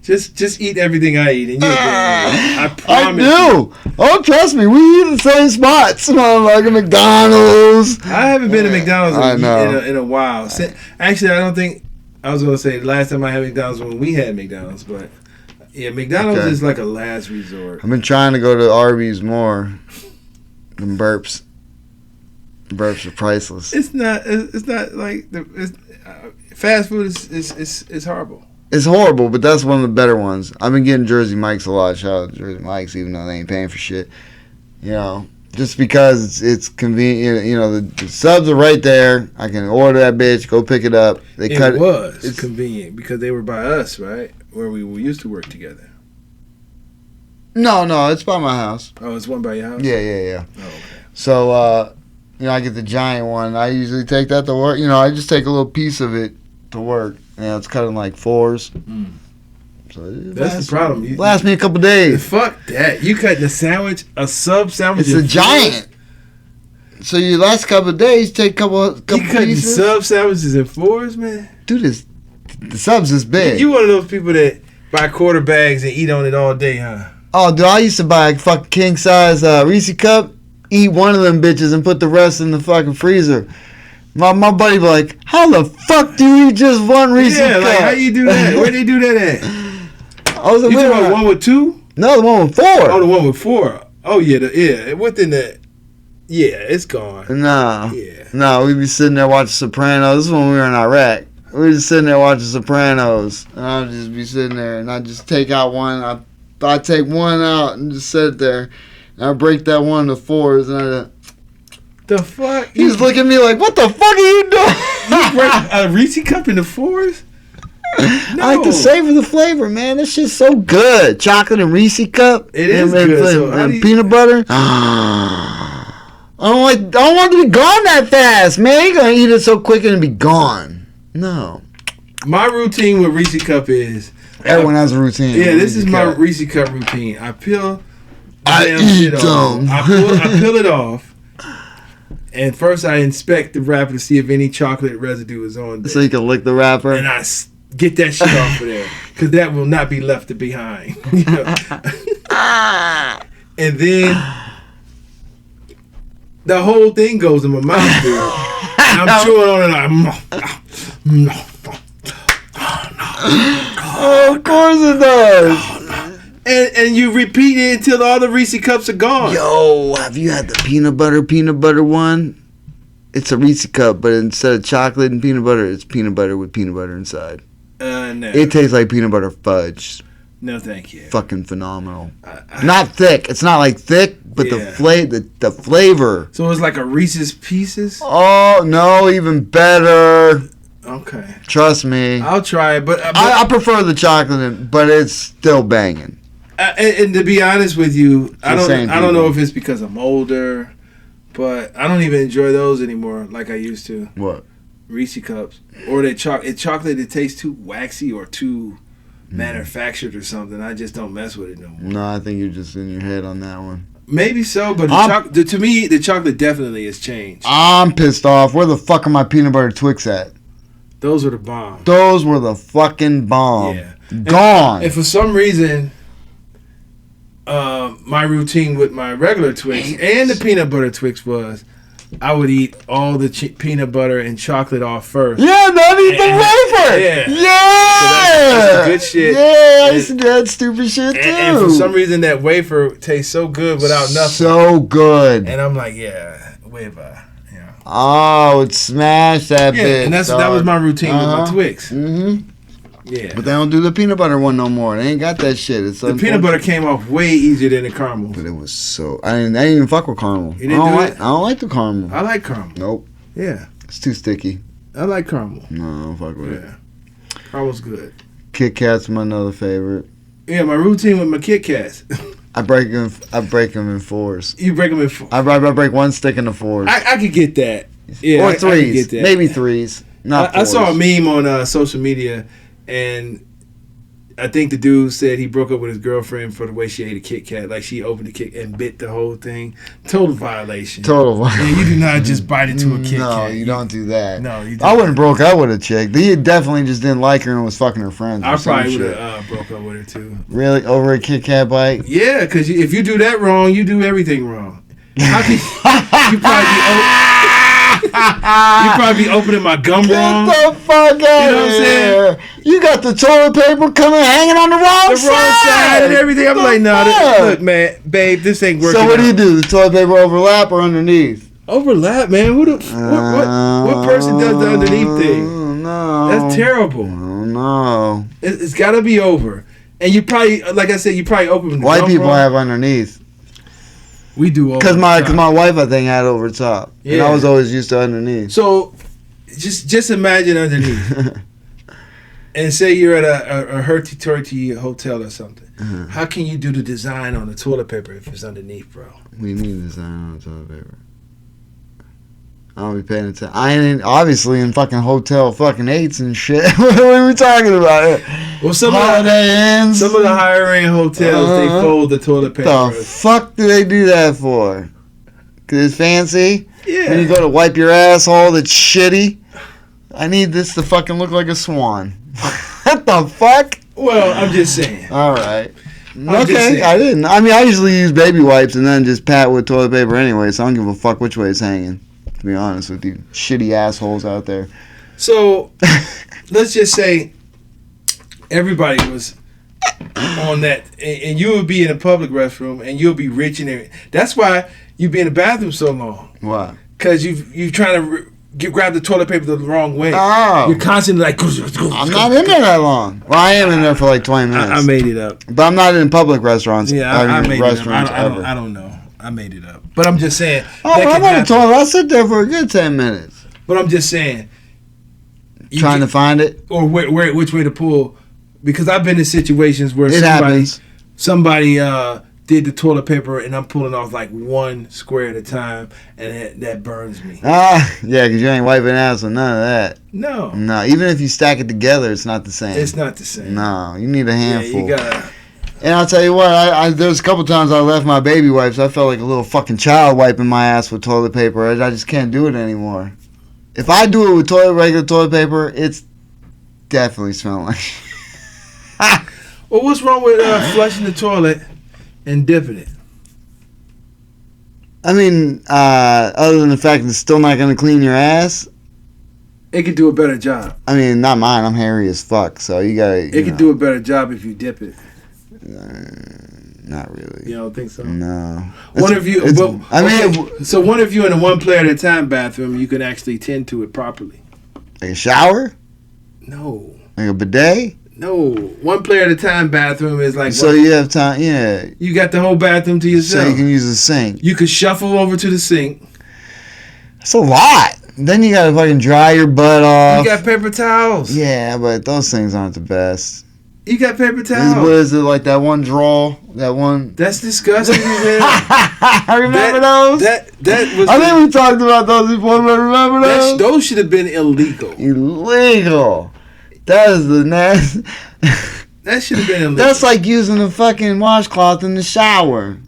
Just eat everything I eat and you'll gain weight. I promise. I do. Oh, trust me, we eat in the same spots. Like a McDonald's. I haven't been to McDonald's in a while. Actually, I don't think I was gonna say the last time I had McDonald's when we had McDonald's, but yeah, McDonald's is like a last resort. I've been trying to go to Arby's more than burps. Burps are priceless. It's not like fast food is horrible. It's horrible, but that's one of the better ones. I've been getting Jersey Mike's a lot. Shout out to Jersey Mike's, even though they ain't paying for shit. Just because it's convenient. The subs are right there. I can order that bitch, go pick it up. It's convenient because they were by us, right? Where we used to work together. No, it's by my house. Oh, it's one by your house? Yeah. Oh, okay. So, I get the giant one. I usually take that to work. I just take a little piece of it to work. It's cut in like fours. So that's the problem. Lasts me a couple days. Fuck that. You cutting a sub sandwich. It's a giant. So your last couple of days, take a couple you cutting pieces. Sub sandwiches in fours, man? Dude, the subs is big. You one of those people that buy quarter bags and eat on it all day, huh? Oh, dude, I used to buy a fucking king size Reese cup, eat one of them bitches, and put the rest in the fucking freezer. My buddy be like, how the fuck do you eat just one Reese cup? Like, how you do that? Where they do that at? I was like, you talking about the one with 2? No, the one with 4. Oh, the one with 4. Oh, yeah. Within that. Yeah, it's gone. No. Yeah. No, we'd be sitting there watching Sopranos. This is when we were in Iraq. We were just sitting there watching Sopranos. And I'd just be sitting there, and I'd just take out one. I'd take one out and just sit there. And I'd break that one into 4s, and the fuck? He was looking at me like, what the fuck are you doing? You break a Reese cup into 4s? No. I like to savor the flavor, man. This shit's so good. Chocolate and Reese cup. It is good. And peanut butter. I don't want it to be gone that fast, man. You're going to eat it so quick and it'll be gone. No. My routine with Reese cup is... Everyone has a routine. Yeah, this is my Reese cup routine. I peel the damn shit off. I peel it off. And first I inspect the wrapper to see if any chocolate residue is on there. So you can lick the wrapper? And I get that shit off of there. Because that will not be left behind. And then the whole thing goes in my mouth, dude. And I'm chewing on it like... Oh, of course it does. And you repeat it until all the Reese cups are gone. Yo, have you had the peanut butter one? It's a Reese cup, but instead of chocolate and peanut butter, it's peanut butter with peanut butter inside. No. It tastes like peanut butter fudge. No, thank you. Fucking phenomenal. Not thick. It's not like thick, but the flavor. So it's like a Reese's Pieces? Oh, no, even better. Okay. Trust me. I'll try it, but I prefer the chocolate, but it's still banging. And to be honest with you, I don't know if it's because I'm older, but I don't even enjoy those anymore like I used to. What? Reese cups or that chocolate that tastes too waxy or too manufactured or something. I just don't mess with it no more. No, I think you're just in your head on that one. Maybe so, but to me, the chocolate definitely has changed. I'm pissed off. Where the fuck are my peanut butter Twix at? Those were the bomb. Those were the fucking bomb. Yeah. Gone. And for some reason, my routine with my regular Twix and the peanut butter Twix was I would eat all the peanut butter and chocolate off first. Yeah, not eat the wafer. Yeah. So that's good shit. Yeah, I used to do that stupid shit too. And for some reason, that wafer tastes so good without nothing. So good. And I'm like, yeah, wafer. Yeah. Oh, it smashed that bitch. And that was my routine with my Twix. Mm-hmm. Yeah. But they don't do the peanut butter one no more. They ain't got that shit. It's the peanut butter came off way easier than the caramel. But it was so... I didn't even fuck with caramel. You didn't do it? I don't like the caramel. I like caramel. Nope. Yeah. It's too sticky. I like caramel. No, I don't fuck with it. Caramel's good. Kit Kat's my another favorite. Yeah, my routine with my Kit Kats. I break them in fours. You break them in fours? I break one stick into fours. I could get that. Yeah, or threes. I could get that. Maybe threes. Not fours. I saw a meme on social media, and I think the dude said he broke up with his girlfriend for the way she ate a Kit Kat. Like, she opened the Kit and bit the whole thing. Total violation. And you do not just bite into a Kit Kat. No, you don't do that. No, you do I wouldn't broke up with a chick. He definitely just didn't like her and was fucking her friends. I probably would have broke up with her, too. Really? Over a Kit Kat bite? Yeah, because if you do that wrong, you do everything wrong. How can you probably be opening my gum wrong. Get the fuck out of here. You know what I'm saying? You got the toilet paper coming hanging on the wrong side. And everything. I'm like, nah, look, man, babe, this ain't working. So what do you do? The toilet paper overlap or underneath? Overlap, man. What person does the underneath thing? No. That's terrible. Oh, no. It's got to be over. And you probably, like I said, you probably open the White gum people wrong. have underneath. We do over. Cause my wife, I think, had over top, and I was always used to underneath. So, just imagine underneath, and say you're at a herty-turty hotel or something. How can you do the design on the toilet paper if it's underneath, bro? We need design on the toilet paper. I don't be paying attention. I ain't obviously in fucking hotel fucking 8s and shit. What are we talking about? Well, some of the higher end hotels, they fold the toilet paper. The fuck do they do that for? Cause it's fancy? Yeah. When you go to wipe your asshole that's shitty? I need this to fucking look like a swan. What the fuck? Well, I'm just saying. Alright. Okay, I didn't. I mean, I usually use baby wipes and then just pat with toilet paper anyway, so I don't give a fuck which way it's hanging. To be honest with you, shitty assholes out there. So, let's just say everybody was on that, and you would be in a public restroom, and you'll be reaching in. That's why you be in the bathroom so long. Why? Because you trying to grab the toilet paper the wrong way. Oh. You're constantly like. I'm not in there that long. Well, I am in there for like 20 minutes. I made it up. But I'm not in public restaurants. Yeah, I made it up. I don't know. I made it up. But I'm just saying. Oh, I'm on the toilet. I'll sit there for a good 10 minutes. But I'm just saying. Trying to find it? Or which way to pull. Because I've been in situations where somebody did the toilet paper and I'm pulling off like one square at a time and that burns me. Yeah, because you ain't wiping ass with none of that. No. No, even if you stack it together, it's not the same. It's not the same. No, you need a handful. Yeah, you gotta. And I'll tell you what, there's a couple times I left my baby wipes. I felt like a little fucking child wiping my ass with toilet paper. I just can't do it anymore. If I do it with regular toilet paper, it's definitely smelling like. Well, what's wrong with flushing the toilet and dipping it? I mean, other than the fact that it's still not going to clean your ass. It could do a better job. I mean, not mine. I'm hairy as fuck, so you gotta. It could do a better job if you dip it. Not really. You don't think so? No. One of you. So one of you in a one player at a time bathroom, you can actually tend to it properly. Like a shower? No. Like a bidet? No. One player at a time bathroom is like. So you have time, yeah. You got the whole bathroom to yourself. So you can use the sink. You could shuffle over to the sink. That's a lot. Then you gotta fucking dry your butt off. You got paper towels. Yeah, but those things aren't the best. You got paper towels. What is it, like that one draw? That one? That's disgusting, man. I remember those? That was. I think we talked about those before, but remember those? Those should have been illegal. Illegal. That is the nasty. That should have been illegal. That's like using a fucking washcloth in the shower.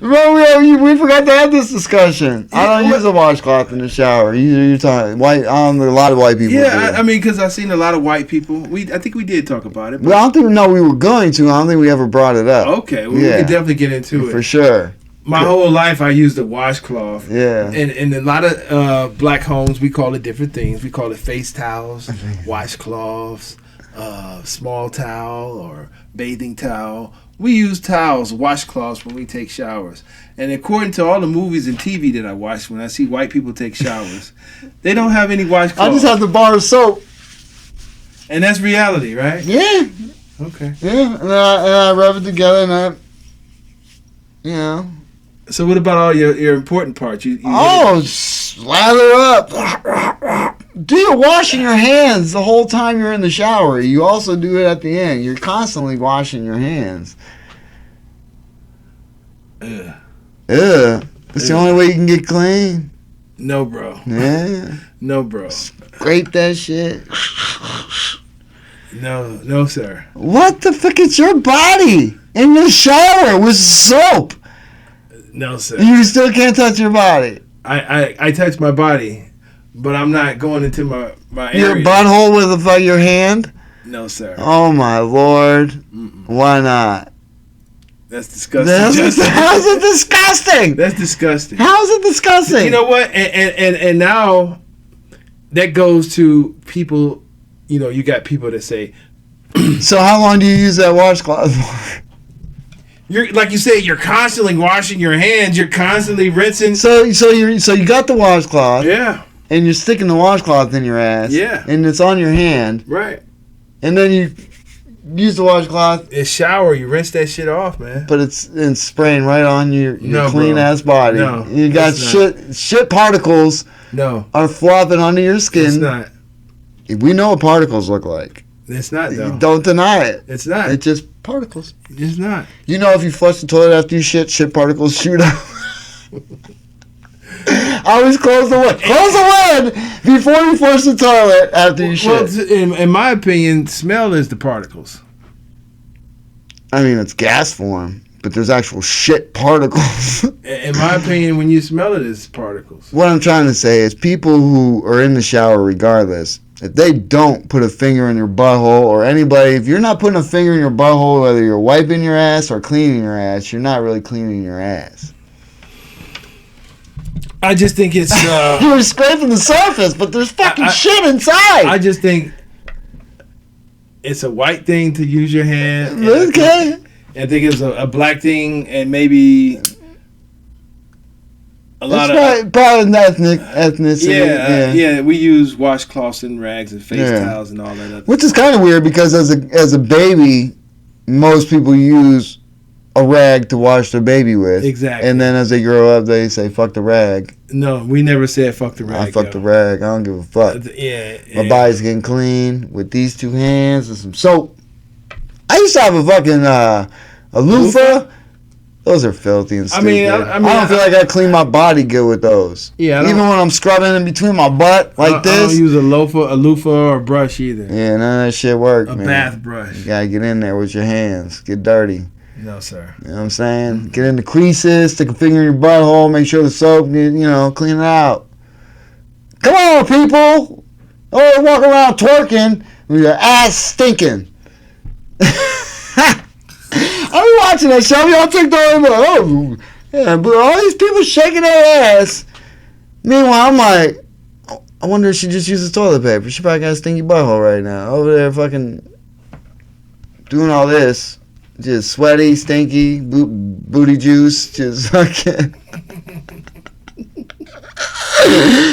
Bro, we forgot to have this discussion. I don't use a washcloth in the shower. You're talking white. A lot of white people. Yeah, I mean, because I've seen a lot of white people. I think we did talk about it. Well, I don't think we were going to. I don't think we ever brought it up. Okay, well, we can definitely get into it for sure. My whole life, I used a washcloth. Yeah. And in a lot of black homes, we call it different things. We call it face towels, washcloths, small towel, or bathing towel. We use towels, washcloths, when we take showers. And according to all the movies and TV that I watch, when I see white people take showers, they don't have any washcloths. I just have the bar of soap. And that's reality, right? Yeah. Okay. Yeah, and I rub it together, and I, you know. So what about all your important parts? You slather up. Do your washing your hands the whole time you're in the shower. You also do it at the end. You're constantly washing your hands. Ugh. It's the only way you can get clean. No, bro. Yeah. No, bro. Scrape that shit. No, sir. What the fuck? It's your body in the shower with soap. No, sir. You still can't touch your body. I touch my body, but I'm not going into my area. Your butthole with your hand? No, sir. Oh, my Lord. Mm-mm. Why not? That's disgusting. How's it disgusting? That's disgusting. How's it disgusting? You know what? And now that goes to people, you know, you got people that say... So how long do you use that washcloth for? You're like you say, you're constantly washing your hands. You're constantly rinsing. So you got the washcloth. Yeah. And you're sticking the washcloth in your ass. Yeah. And it's on your hand. Right. And then you use the washcloth. It's shower. You rinse that shit off, man. But it's spraying right on your clean ass body. No. You got shit particles. No. Are flopping onto your skin. It's not. We know what particles look like. It's not, though. Don't deny it. It's not. It's just particles. It's not. You know, if you flush the toilet after you shit particles shoot out. Always close the lid. Close the lid before you flush the toilet after you shit. Well, in my opinion, smell is the particles. I mean, it's gas form, but there's actual shit particles. In my opinion, when you smell it, it's particles. What I'm trying to say is people who are in the shower regardless, if they don't put a finger in your butthole, or anybody, if you're not putting a finger in your butthole, whether you're wiping your ass or cleaning your ass, you're not really cleaning your ass. I just think it's... You're scraping the surface, but there's fucking shit inside. I just think it's a white thing to use your hand. Okay. I think it's a black thing, and maybe... Probably an ethnicity. Yeah. We use washcloths and rags and face towels and all that other Which is kind of weird because as a baby, most people use a rag to wash their baby with. Exactly. And then as they grow up, they say, fuck the rag. No, we never said fuck the rag. I fuck the rag. I don't give a fuck. My body's getting clean with these two hands and some soap. I used to have a fucking a loofah. Those are filthy and stupid. I don't feel like I clean my body good with those. Yeah. Even when I'm scrubbing in between my butt like this. I don't use a loofah or a brush either. Yeah, none of that shit work, man. A bath brush. You gotta get in there with your hands. Get dirty. No, sir. You know what I'm saying? Get in the creases, stick a finger in your butthole, make sure the soap, clean it out. Come on, people! Oh, walk around twerking with your ass stinking. I was watching that show. Y'all TikTok and oh, yeah, but all these people shaking their ass. Meanwhile, I'm like, I wonder if she just uses toilet paper. She probably got a stinky butthole right now. Over there fucking doing all this. Just sweaty, stinky, booty juice. Just fucking.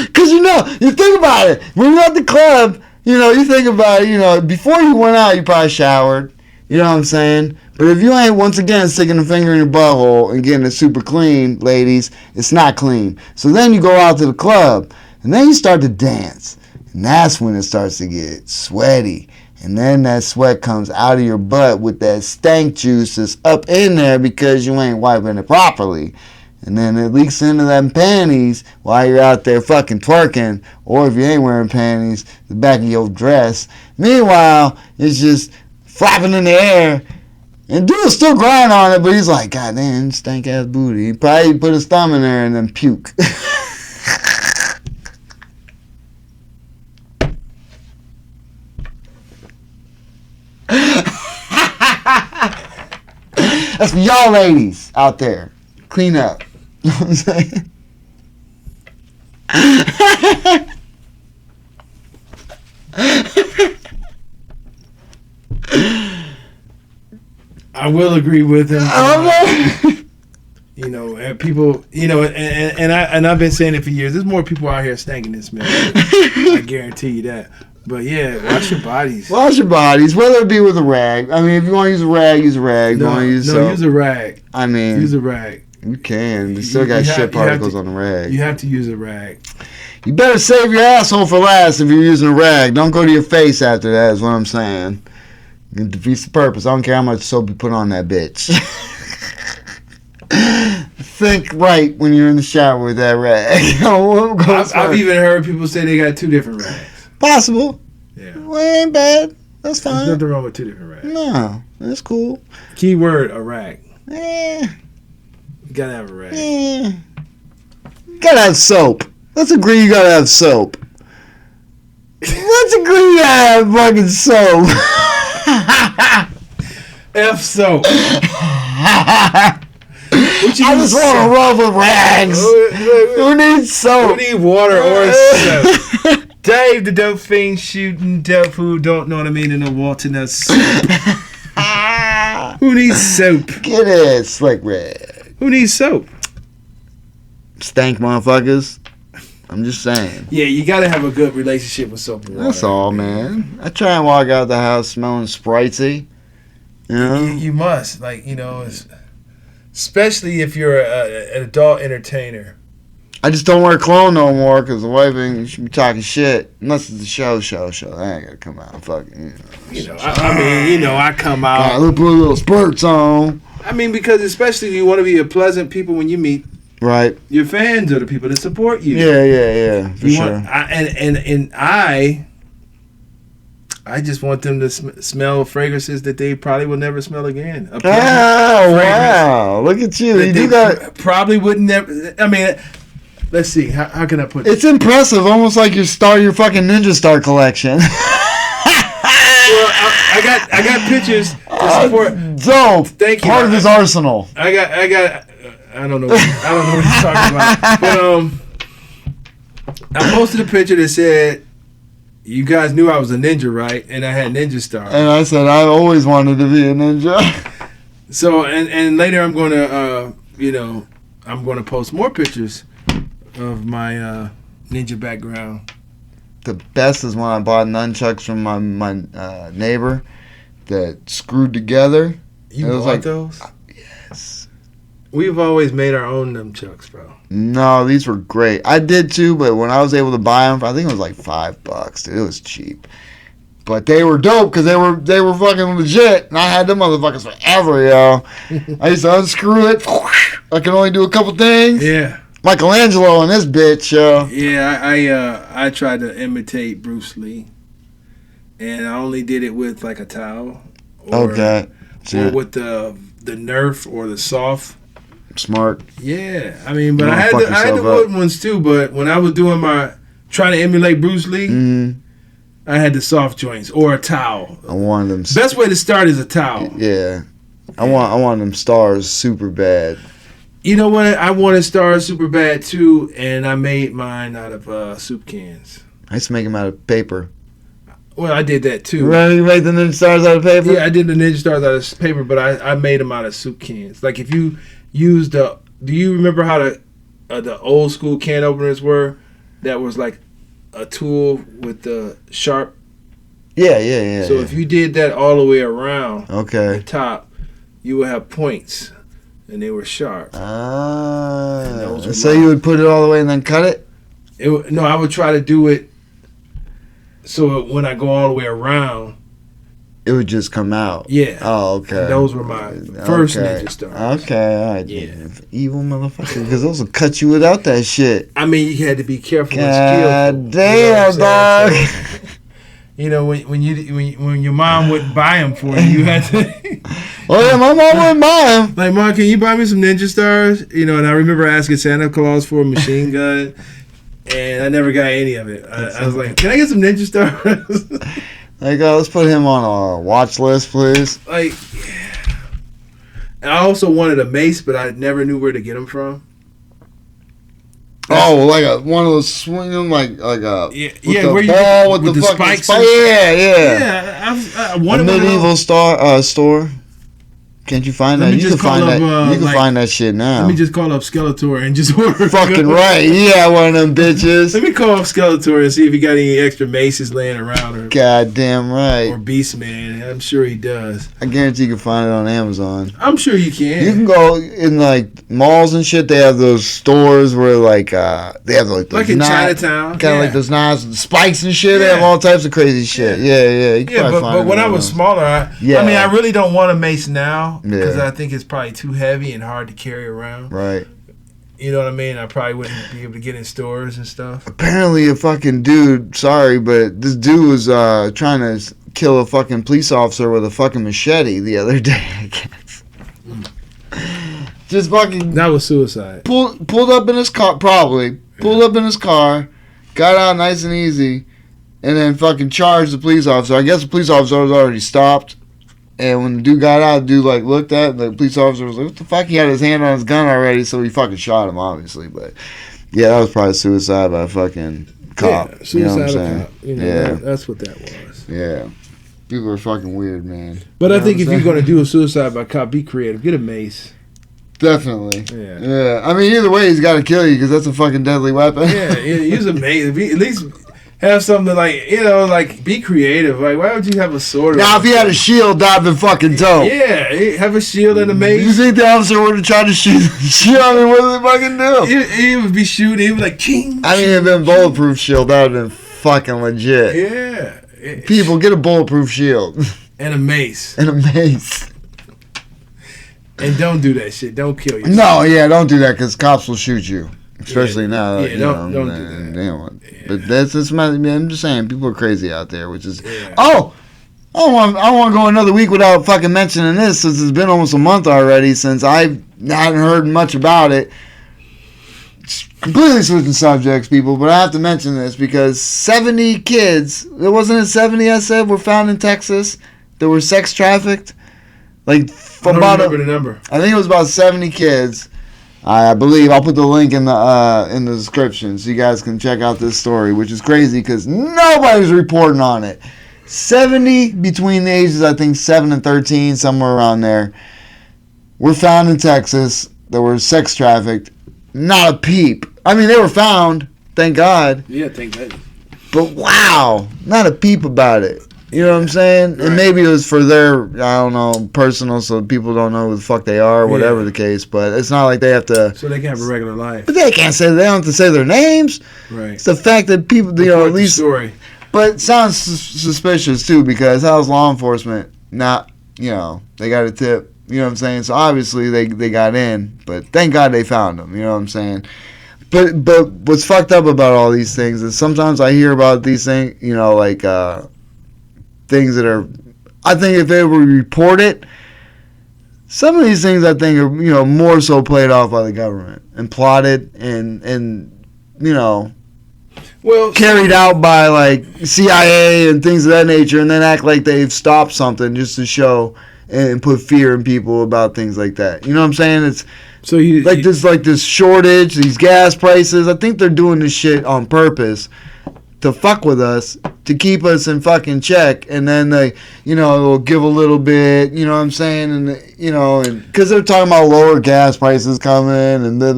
Because, you think about it. When you're at the club, you think about it, before you went out, you probably showered. You know what I'm saying? But if you ain't, once again, sticking a finger in your butthole and getting it super clean, ladies, it's not clean. So then you go out to the club, and then you start to dance. And that's when it starts to get sweaty. And then that sweat comes out of your butt with that stank juice that's up in there because you ain't wiping it properly. And then it leaks into them panties while you're out there fucking twerking. Or if you ain't wearing panties, the back of your dress. Meanwhile, it's just flapping in the air. And dude still grind on it, but he's like, God damn, stank ass booty. He probably put his thumb in there and then puke. That's for y'all ladies out there. Clean up. You know what I'm saying? I will agree with him. You know, and people, you know, and I've been saying it for years. There's more people out here stanking this man. I guarantee you that. But yeah, wash your bodies. Wash your bodies, whether it be with a rag. I mean, if you want to use a rag, use a rag. Use a rag. I mean, use a rag. You can. You still got shit particles on the rag. You have to use a rag. You better save your asshole for last if you're using a rag. Don't go to your face after that, is what I'm saying. It defeats the purpose. I don't care how much soap you put on that bitch. Think right when you're in the shower with that rag. I've even heard people say they got 2 different rags. Possible. Yeah. Well, it ain't bad. That's fine. There's nothing wrong with 2 different rags. No, that's cool. Key word, a rag. You gotta have a rag. You gotta have soap. Let's agree you gotta have soap. Let's agree you gotta have fucking soap. F soap. I just want to rub with rags. Who needs soap? Who need water or soap? Dave, the dope fiend shooting dope who don't know what I mean in the water no soap. Who needs soap? Get it, slick red. Who needs soap? Stank motherfuckers. I'm just saying. Yeah, you gotta have a good relationship with soap and water. That's all, man. I try and walk out the house smelling spritzy. You know? You must. Like, you know, especially if you're an adult entertainer. I just don't wear cologne no more because the wife ain't should be talking shit. Unless it's a show. I ain't gotta come out and fucking, I mean, you know, I come out. Gotta put a little spurts on. I mean, because especially you want to be a pleasant people when you meet. Right. Your fans are the people that support you. Yeah. For sure. I just want them to smell fragrances that they probably will never smell again. Oh, wow. Look at you. You do got... Probably would never... I mean, let's see. How can I put It's impressive. Almost like your fucking Ninja Star collection. Well, I got pictures to support. Dope. Thank you. Part of his arsenal. I don't know what you're talking about. But I posted a picture that said, "You guys knew I was a ninja, right?" And I had Ninja Star. And I said, I always wanted to be a ninja. So, and later I'm going to, I'm going to post more pictures of my ninja background. The best is when I bought nunchucks from my neighbor that screwed together. You bought those? Yes. We've always made our own nunchucks, bro. No, these were great. I did too, but when I was able to buy them, I think it was like $5. Dude, it was cheap. But they were dope because they were fucking legit, and I had them motherfuckers forever, yo. I used to unscrew it. I can only do a couple things. Yeah. Michelangelo in this bitch, yo. Yeah, I tried to imitate Bruce Lee, and I only did it with like a towel. Or with the Nerf or the soft. Smart. Yeah, I mean, but I had the wooden ones too. But when I was doing trying to emulate Bruce Lee, I had the soft joints or a towel. I wanted them. Best way to start is a towel. Yeah, I want them stars super bad. You know what? I wanted stars super bad too, and I made mine out of soup cans. I used to make them out of paper. Well, I did that too. Right, you made the Ninja Stars out of paper? Yeah, I did the Ninja Stars out of paper, but I made them out of soup cans. Like if you use do you remember how the old school can openers were? That was like a tool with the sharp. Yeah. So if you did that all the way around, the top, you would have points, and they were sharp. So you would put it all the way and then cut it? No, I would try to do it so when I go all the way around, it would just come out. Yeah. Oh, okay. And those were my first Ninja Stars. Okay, all right. Yeah. Evil motherfucker, because those will cut you without that shit. I mean, you had to be careful God and skillful. damn, dog. You know, when your mom wouldn't buy them for you, you had to. Oh yeah, my mom wouldn't buy them. Like, Mom, can you buy me some Ninja Stars? You know, and I remember asking Santa Claus for a machine gun, and I never got any of it. I was like, can I get some Ninja Stars? Like, let's put him on a watch list, please. Like, and I also wanted a mace, but I never knew where to get them from. Oh, like one of those swinging, like a where ball you, with the fucking spikes. Yeah. I wanted a medieval store. Can't you find that? You can find that. You can find that shit now. Let me just call up Skeletor and just order. Fucking right. Yeah, one of them bitches. Let me call up Skeletor and see if he got any extra maces laying around. Or goddamn right. Or Beastman. I'm sure he does. I guarantee you can find it on Amazon. I'm sure you can. You can go in like malls and shit. They have those stores where like they have like in Chinatown, kind of like those knives with spikes and shit. They have all types of crazy shit. Yeah. You can but when I was smaller, I mean, I really don't want a mace now. Because I think it's probably too heavy and hard to carry around. Right. You know what I mean? I probably wouldn't be able to get in stores and stuff. Apparently a fucking dude, sorry, but this dude was trying to kill a fucking police officer with a fucking machete the other day, I guess. Just fucking... That was suicide. Pulled up in his car, probably. Pulled up in his car, got out nice and easy, and then fucking charged the police officer. I guess the police officer was already stopped. And when the dude got out, the dude like looked at it, the police officer was like, what the fuck? He had his hand on his gun already, so he fucking shot him, obviously. But yeah, that was probably suicide by a fucking cop. Yeah, suicide you know what I'm by saying? cop. You know, that's what that was. Yeah. People are fucking weird, man. But I think if you're going to do a suicide by cop, be creative. Get a mace. Definitely. Yeah. I mean, either way, he's got to kill you because that's a fucking deadly weapon. Yeah, use a mace. At least... have something like, like be creative. Like, why would you have a sword? Now, if he had a shield, that'd been fucking dope. Yeah, have a shield and a mace. You think the officer would have tried to shoot the shield? I mean, what did they fucking do? He would be shooting. He would be like, king. I mean, it'd been bulletproof shield. That would have been fucking legit. Yeah. People, get a bulletproof shield. And a mace. And don't do that shit. Don't kill yourself. No, don't do that because cops will shoot you. Especially now. Yeah, don't do that. But that's I'm just saying, people are crazy out there, which is... Yeah. Oh! I want to go another week without fucking mentioning this, since it's been almost a month already since I hadn't heard much about it. It's completely switching subjects, people, but I have to mention this because 70 kids, wasn't it 70 I said, were found in Texas that were sex trafficked? Like, I don't remember the number. I think it was about 70 kids. I believe I'll put the link in the description so you guys can check out this story, which is crazy because nobody's reporting on it. 70 between the ages, I think 7 and 13, somewhere around there, were found in Texas that were sex trafficked. Not a peep. I mean, they were found, thank God. Yeah, thank God. But wow, not a peep about it. You know what I'm saying? Right. And maybe it was for their, I don't know, personal, so people don't know who the fuck they are, or whatever the case. But it's not like they have to... So they can have a regular life. But they can't say... They don't have to say their names. Right. It's the fact that people, at least... Story. But it sounds suspicious, too, because how's law enforcement not, they got a tip. You know what I'm saying? So obviously they got in, but thank God they found them. You know what I'm saying? But what's fucked up about all these things is sometimes I hear about these things, things that are, I think if they were reported, some of these things I think are, more so played off by the government and plotted and carried out by like CIA and things of that nature, and then act like they've stopped something just to show and put fear in people about things like that. You know what I'm saying? It's so this shortage, these gas prices. I think they're doing this shit on purpose to fuck with us, to keep us in fucking check, and then they, will give a little bit, you know what I'm saying, and because they're talking about lower gas prices coming, and I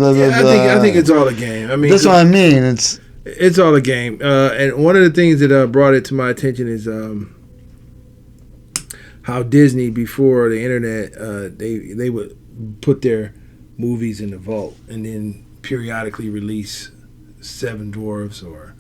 think it's all a game. I mean, that's what I mean. It's all a game, and one of the things that brought it to my attention is how Disney, before the internet, they would put their movies in the vault and then periodically release Seven Dwarfs, or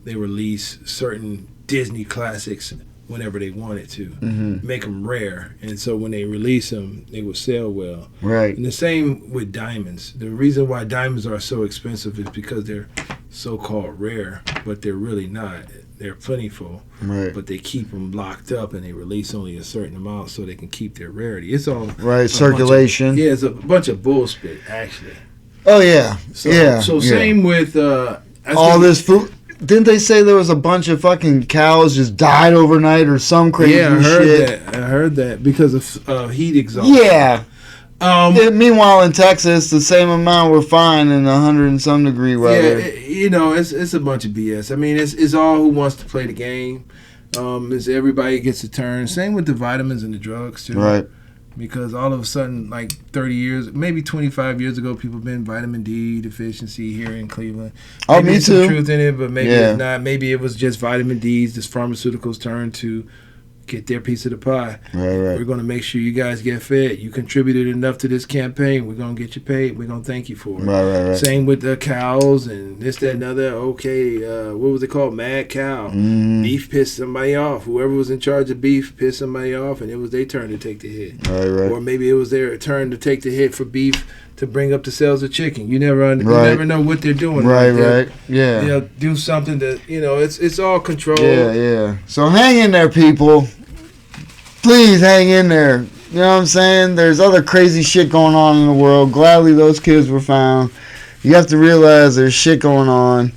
they release certain Disney classics whenever they wanted to, make them rare. And so when they release them, they will sell well. Right. And the same with diamonds. The reason why diamonds are so expensive is because they're so-called rare, but they're really not. they're plentiful, right. but they keep them locked up and they release only a certain amount so they can keep their rarity. It's all right circulation. It's a bunch of bullshit actually. Oh yeah, So same with all this food. Didn't they say there was a bunch of fucking cows just died overnight or some crazy shit? I heard that because of heat exhaustion. Yeah. Meanwhile, in Texas, the same amount were fine in 100 and some degree weather. Yeah, it's a bunch of BS. I mean, it's all who wants to play the game. It's everybody gets a turn. Same with the vitamins and the drugs too. Right. Because all of a sudden, like 30 years, maybe 25 years ago, people been vitamin D deficiency here in Cleveland. Oh, maybe me there's too. Some truth in it, but maybe it's not. Maybe it was just vitamin D's. This pharmaceuticals turn to get their piece of the pie. Right. We're going to make sure you guys get fed. You contributed enough to this campaign. We're going to get you paid. We're going to thank you for it. Right. Same with the cows and this, that, and other. Okay, what was it called? Mad cow. Beef pissed somebody off. Whoever was in charge of beef pissed somebody off, and it was their turn to take the hit. Right. Or maybe it was their turn to take the hit for beef to bring up the sales of chicken. You never know what they're doing. Right. Yeah. Do something that, it's all controlled. Yeah. So hang in there, people. Please hang in there. You know what I'm saying? There's other crazy shit going on in the world. Gladly those kids were found. You have to realize there's shit going on.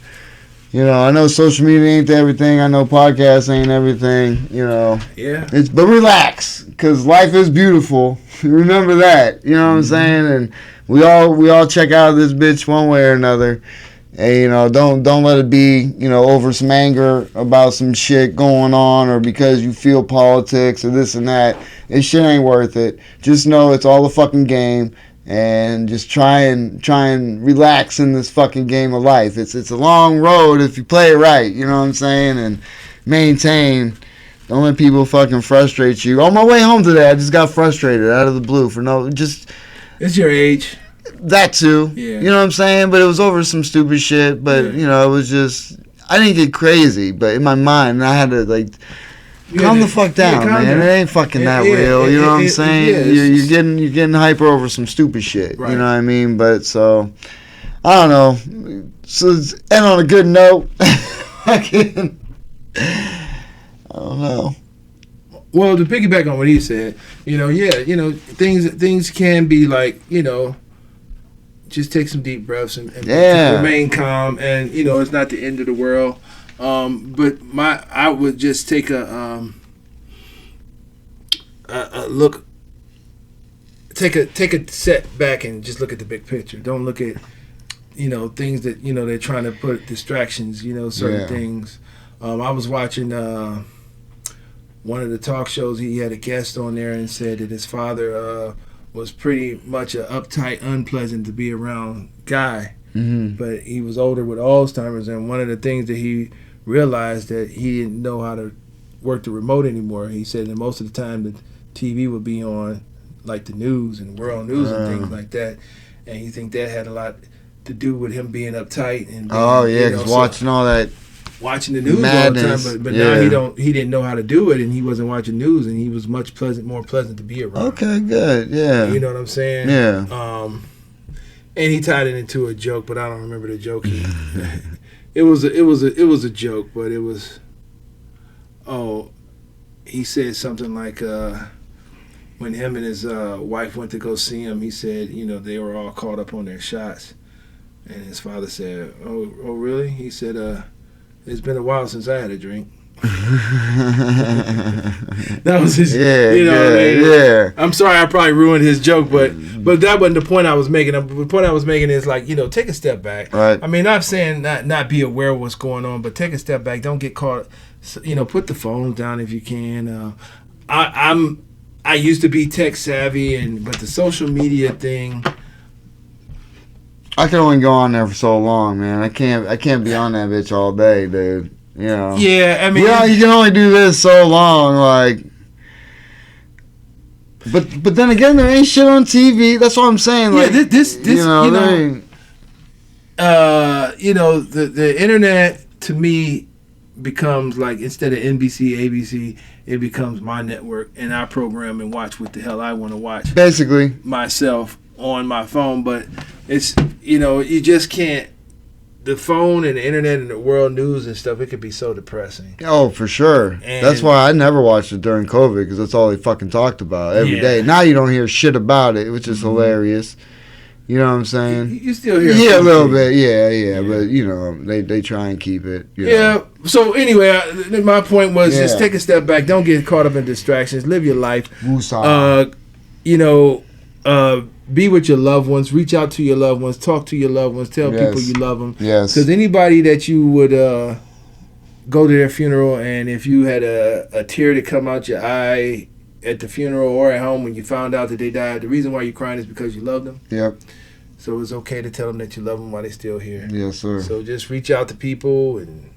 I know social media ain't everything. I know podcasts ain't everything. Yeah. But relax, because life is beautiful. Remember that. You know what I'm saying? And we all check out this bitch one way or another. And, don't let it be, over some anger about some shit going on or because you feel politics or this and that. This shit ain't worth it. Just know it's all a fucking game and just try and relax in this fucking game of life. It's a long road if you play it right, you know what I'm saying? And maintain. Don't let people fucking frustrate you. On my way home today, I just got frustrated out of the blue It's your age. That too. Yeah. You know what I'm saying? But it was over some stupid shit. But, it was just... I didn't get crazy, but in my mind, I had to, calm the fuck down, man. It ain't fucking that real. You know what I'm saying? You're getting hyper over some stupid shit. Right. You know what I mean? But, so... I don't know. So, end on a good note. I don't know. Well, to piggyback on what he said, things can be like, just take some deep breaths and remain calm. And, it's not the end of the world. But I would just take a look, take a step back and just look at the big picture. Don't look at, things that, they're trying to put distractions, certain things. I was watching one of the talk shows. He had a guest on there and said that his father was pretty much an uptight, unpleasant to be around guy. Mm-hmm. But he was older with Alzheimer's, and one of the things that he realized that he didn't know how to work the remote anymore. He said that most of the time the TV would be on, like the news and world news and things like that. And he think that had a lot to do with him being uptight and being, watching all that. Watching the news madness. all the time, but now he didn't know how to do it, and he wasn't watching news, and he was more pleasant to be around. Okay, good, yeah. You know what I'm saying? Yeah. And he tied it into a joke, but I don't remember the joke. It was a joke, but it was. He said something like when him and his wife went to go see him, he said, they were all caught up on their shots, and his father said, "Oh, really?" He said, "It's been a while since I had a drink." That was his. Yeah, what I mean? Yeah. I'm sorry, I probably ruined his joke, but that wasn't the point I was making. The point I was making is take a step back. Right. I mean, not saying not be aware of what's going on, but take a step back. Don't get caught. Put the phone down if you can. I used to be tech savvy, but the social media thing. I can only go on there for so long, man. I can't be on that bitch all day, dude. Yeah, I mean, you can only do this so long, But then again, there ain't shit on TV. That's what I'm saying. The internet to me becomes instead of NBC, ABC, it becomes my network, and I program and watch what the hell I want to watch. Basically, myself on my phone, but it's you just can't the phone and the internet and the world news and stuff, it could be so depressing. Oh, for sure. And that's why I never watched it during COVID, because that's all they fucking talked about every day. Now you don't hear shit about it, which is hilarious. You know what I'm saying? You still hear a little bit, yeah. But, you know, they try and keep it. You know. So, anyway, my point was just take a step back. Don't get caught up in distractions. Live your life. You know, be with your loved ones. Reach out to your loved ones. Talk to your loved ones. Tell people you love them. Yes. Because anybody that you would go to their funeral, and if you had a tear to come out your eye at the funeral or at home when you found out that they died, the reason why you're crying is because you love them. Yep. So it's okay to tell them that you love them while they're still here. Yes, sir. So just reach out to people and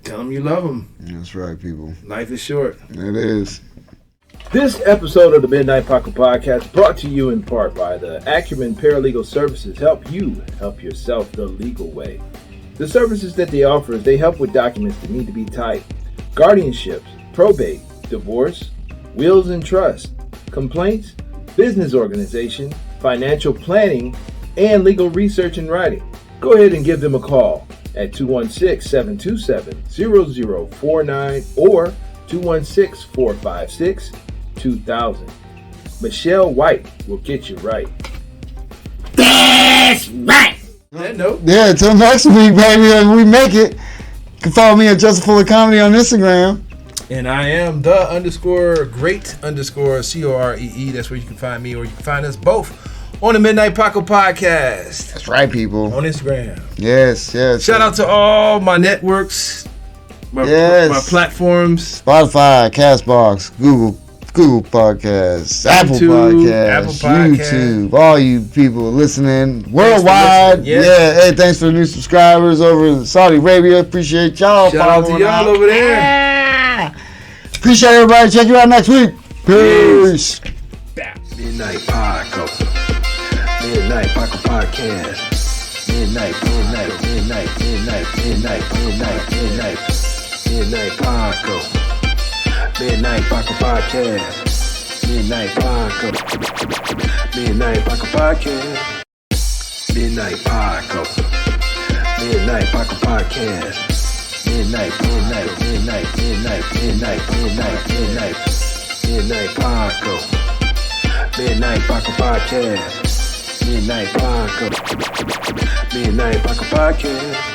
tell them you love them. That's right, people. Life is short. It is. This episode of the Midnight Paco Podcast brought to you in part by the Acumen Paralegal Services. Help you help yourself the legal way. The services that they offer is they help with documents that need to be typed, guardianships, probate, divorce, wills and trust, complaints, business organization, financial planning, and legal research and writing. Go ahead and give them a call at 216-727-0049 or 216-456-2000. Michelle White will get you right. That's right. Yeah, till next week, baby. We make it. You can follow me at Just Full of Comedy on Instagram. And I am the_great_COREE. That's where you can find me, or you can find us both on the Midnight Paco Podcast. That's right, people. On Instagram. Yes. Shout out to all my networks, my platforms. Spotify, Castbox, Google Podcasts, Apple Podcasts, YouTube, all you people listening worldwide. Yeah, hey, thanks for the new subscribers over in Saudi Arabia. Appreciate y'all. Shout out to y'all over there. Appreciate everybody. Check you out next week. Peace. Midnight Paco. Midnight Paco Podcast. Midnight Paco. Midnight Paco Podcast. Midnight Paco. Midnight Paco Podcast. Midnight Paco. Midnight Paco Podcast. Midnight Paco. Midnight Paco Podcast. Midnight Paco. Midnight Paco Podcast.